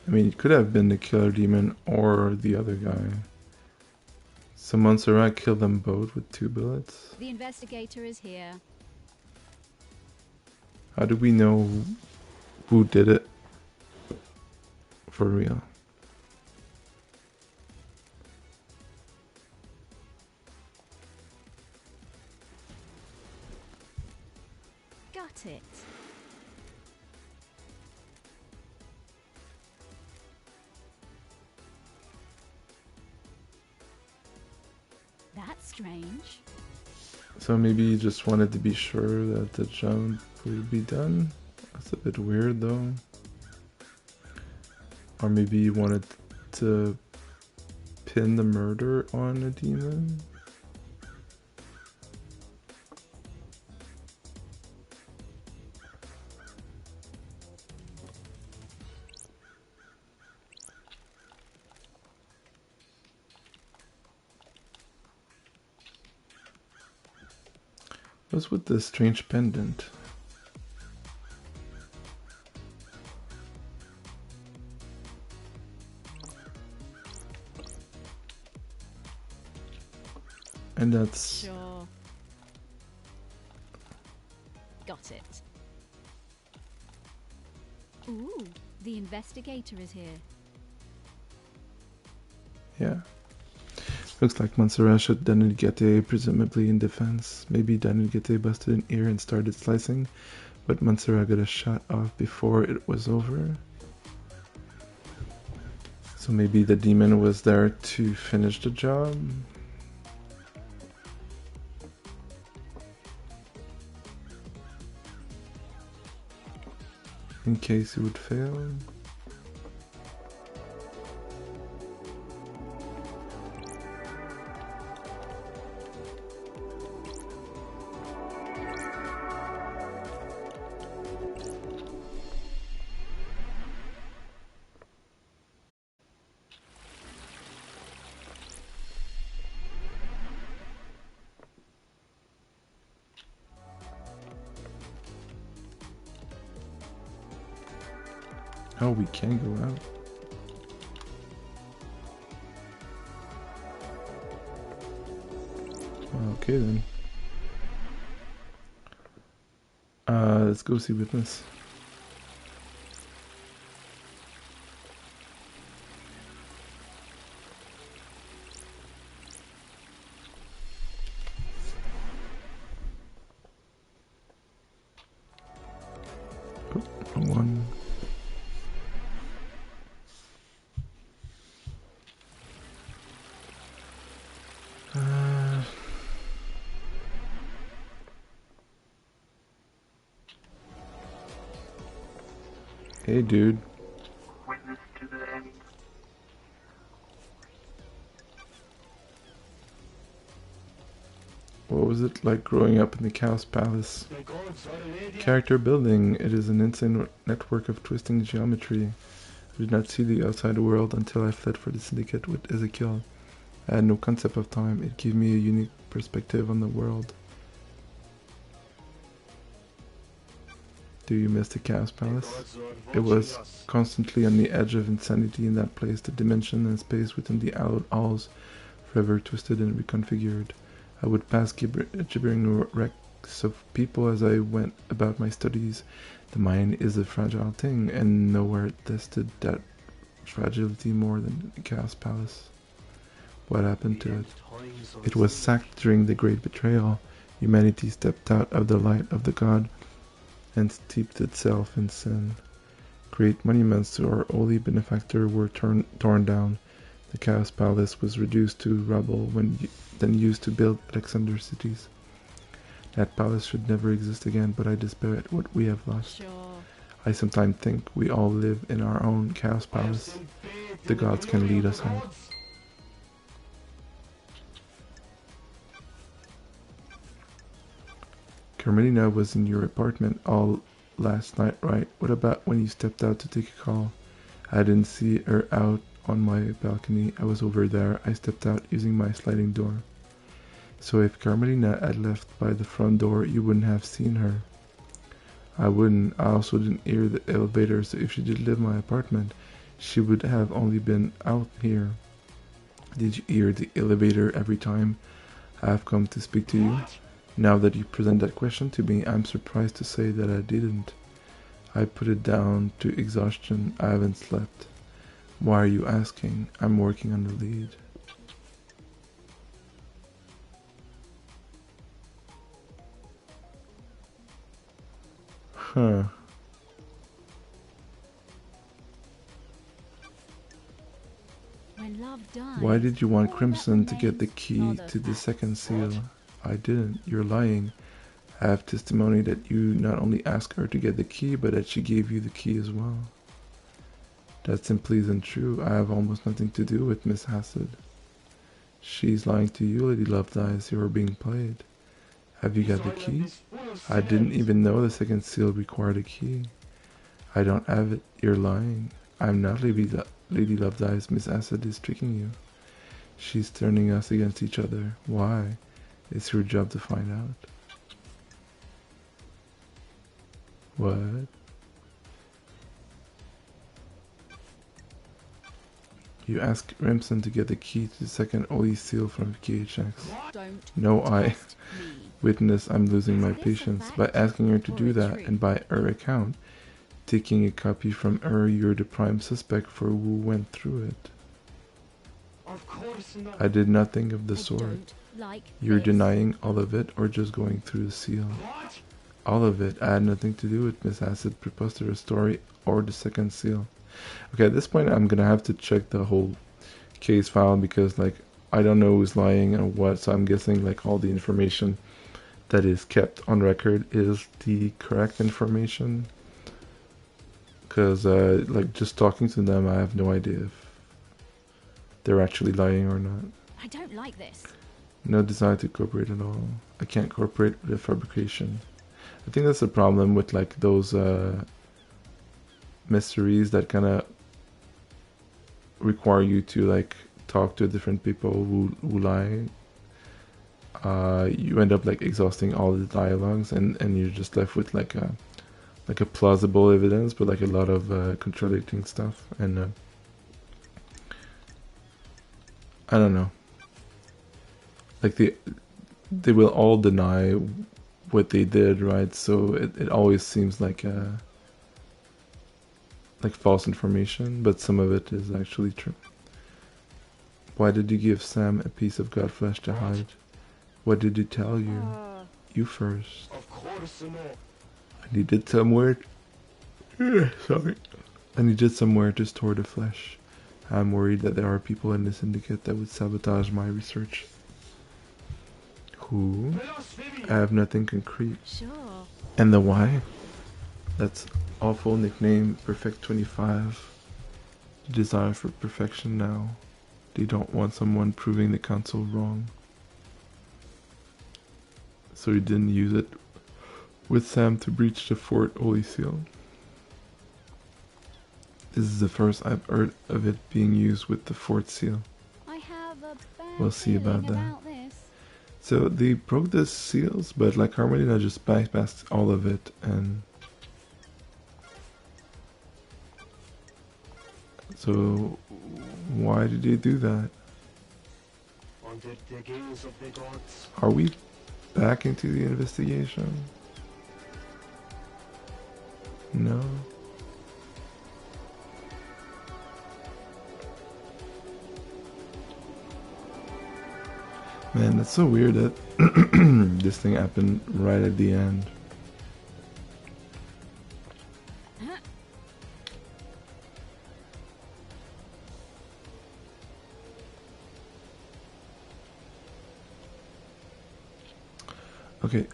I mean, it could have been the killer demon or the other guy. So Montserrat killed them both with 2 bullets. The investigator is here. How do we know who did it? For real. Got it. That's strange. So maybe you just wanted to be sure that the jump would be done? That's a bit weird though. Or maybe you wanted to pin the murder on a demon? What's with this strange pendant? And that's... Sure. Got it. Ooh, the investigator is here. Yeah. Looks like Montserrat shot Daniel Gete, presumably in defense. Maybe Daniel Gete busted an ear and started slicing, but Montserrat got a shot off before it was over. So maybe the demon was there to finish the job. In case he would fail. Oh, we can go out. Okay then. Let's go see witness. Oh, one. Hey, dude. Witness to the end. What was it like growing up in the Chaos Palace? The gods are an idiot. Character building. It is an insane network of twisting geometry. I did not see the outside world until I fled for the Syndicate with Ezekiel. I had no concept of time. It gave me a unique perspective on the world. Do you miss the Chaos Palace? It was constantly on the edge of insanity in that place. The dimension and space within the hallowed halls forever twisted and reconfigured. I would pass gibbering wrecks of people as I went about my studies. The mind is a fragile thing, and nowhere tested that fragility more than the Chaos Palace. What happened to it? It was sacked during the Great Betrayal. Humanity stepped out of the light of the God and steeped itself in sin. Great monuments to our holy benefactor were torn down. The Chaos Palace was reduced to rubble then used to build Alexander's cities. That palace should never exist again, but I despair at what we have lost. Sure. I sometimes think we all live in our own Chaos Palace. The gods can lead us out. Carmelina was in your apartment all last night, right? What about when you stepped out to take a call? I didn't see her out on my balcony. I was over there. I stepped out using my sliding door. So if Carmelina had left by the front door, you wouldn't have seen her. I wouldn't. I also didn't hear the elevator, so if she did leave my apartment, she would have only been out here. Did you hear the elevator every time I have come to speak to you? Now that you present that question to me, I'm surprised to say that I didn't. I put it down to exhaustion. I haven't slept. Why are you asking? I'm working on the lead. Huh. When love dies, Why did you want all that Crimson to get the remains key are the to the facts. second seal? I didn't. You're lying. I have testimony that you not only asked her to get the key, but that she gave you the key as well. That simply isn't true. I have almost nothing to do with Miss Hassad. She's lying to you, Lady Lovedice. You are being played. Have you got the key? I didn't even know the second seal required a key. I don't have it. You're lying. I'm not Lady Lovedice. Miss Hassad is tricking you. She's turning us against each other. Why? It's your job to find out. What? You asked Remsen to get the key to the second holy seal from KHX. Don't No, I test me. witness I'm losing my Is this a patience. fact By asking her to or do a that, truth? and by her account, taking a copy from her, you're the prime suspect for who went through it. Of course not. I did nothing of the I sort. don't like You're this. denying all of it, or just going through the seal? What? All of it. I had nothing to do with Miss Hassad preposterous story or the second seal. Okay, at this point I'm gonna have to check the whole case file because like I don't know who's lying and what, so I'm guessing like all the information that is kept on record is the correct information. Because like just talking to them, I have no idea if they're actually lying or not. I don't like this. No desire to cooperate at all. I can't cooperate with the fabrication. I think that's the problem with like those mysteries that kind of require you to like talk to different people who lie. You end up like exhausting all the dialogues and you're just left with like a like a plausible evidence, but like a lot of contradicting stuff, and I don't know. Like they will all deny what they did, right? So it always seems like false information, but some of it is actually true. Why did you give Sam a piece of godflesh to hide? What did he tell you? You first. Of course not. I needed somewhere. Sorry. I needed somewhere to store the flesh. I'm worried that there are people in the syndicate that would sabotage my research. Who? I have nothing concrete. Sure. And the why? That's awful nickname, Perfect 25. The desire for perfection now. They don't want someone proving the council wrong. So he didn't use it with Sam to breach the Fort Holy Seal. This is the first I've heard of it being used with the Fort Seal. I have a bad We'll see about that. about this. So they broke the seals, but like Carmelina just bypassed all of it, and so why did they do that? Under the gaze of the gods. Are we back into the investigation? No. Man, that's so weird that this thing happened right at the end. Okay,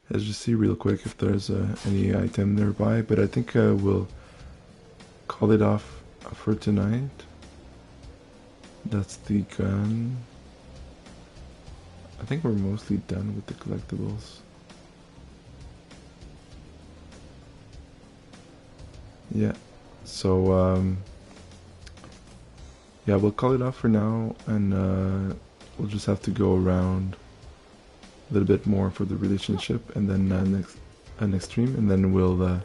let's just see real quick if there's any item nearby, but I think we'll call it off for tonight. That's the gun. I think we're mostly done with the collectibles. Yeah, so yeah, we'll call it off for now, and we'll just have to go around a little bit more for the relationship, and then next stream, and then we'll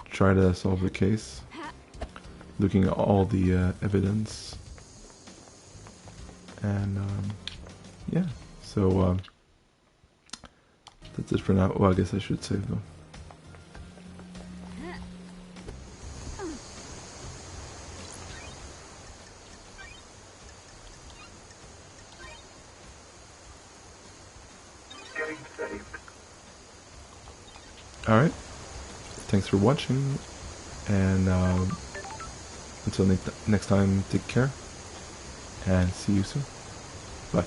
try to solve the case, looking at all the evidence, and yeah, so that's it for now. Well, I guess I should save though. Alright, thanks for watching, and until next time, take care, and see you soon. Bye.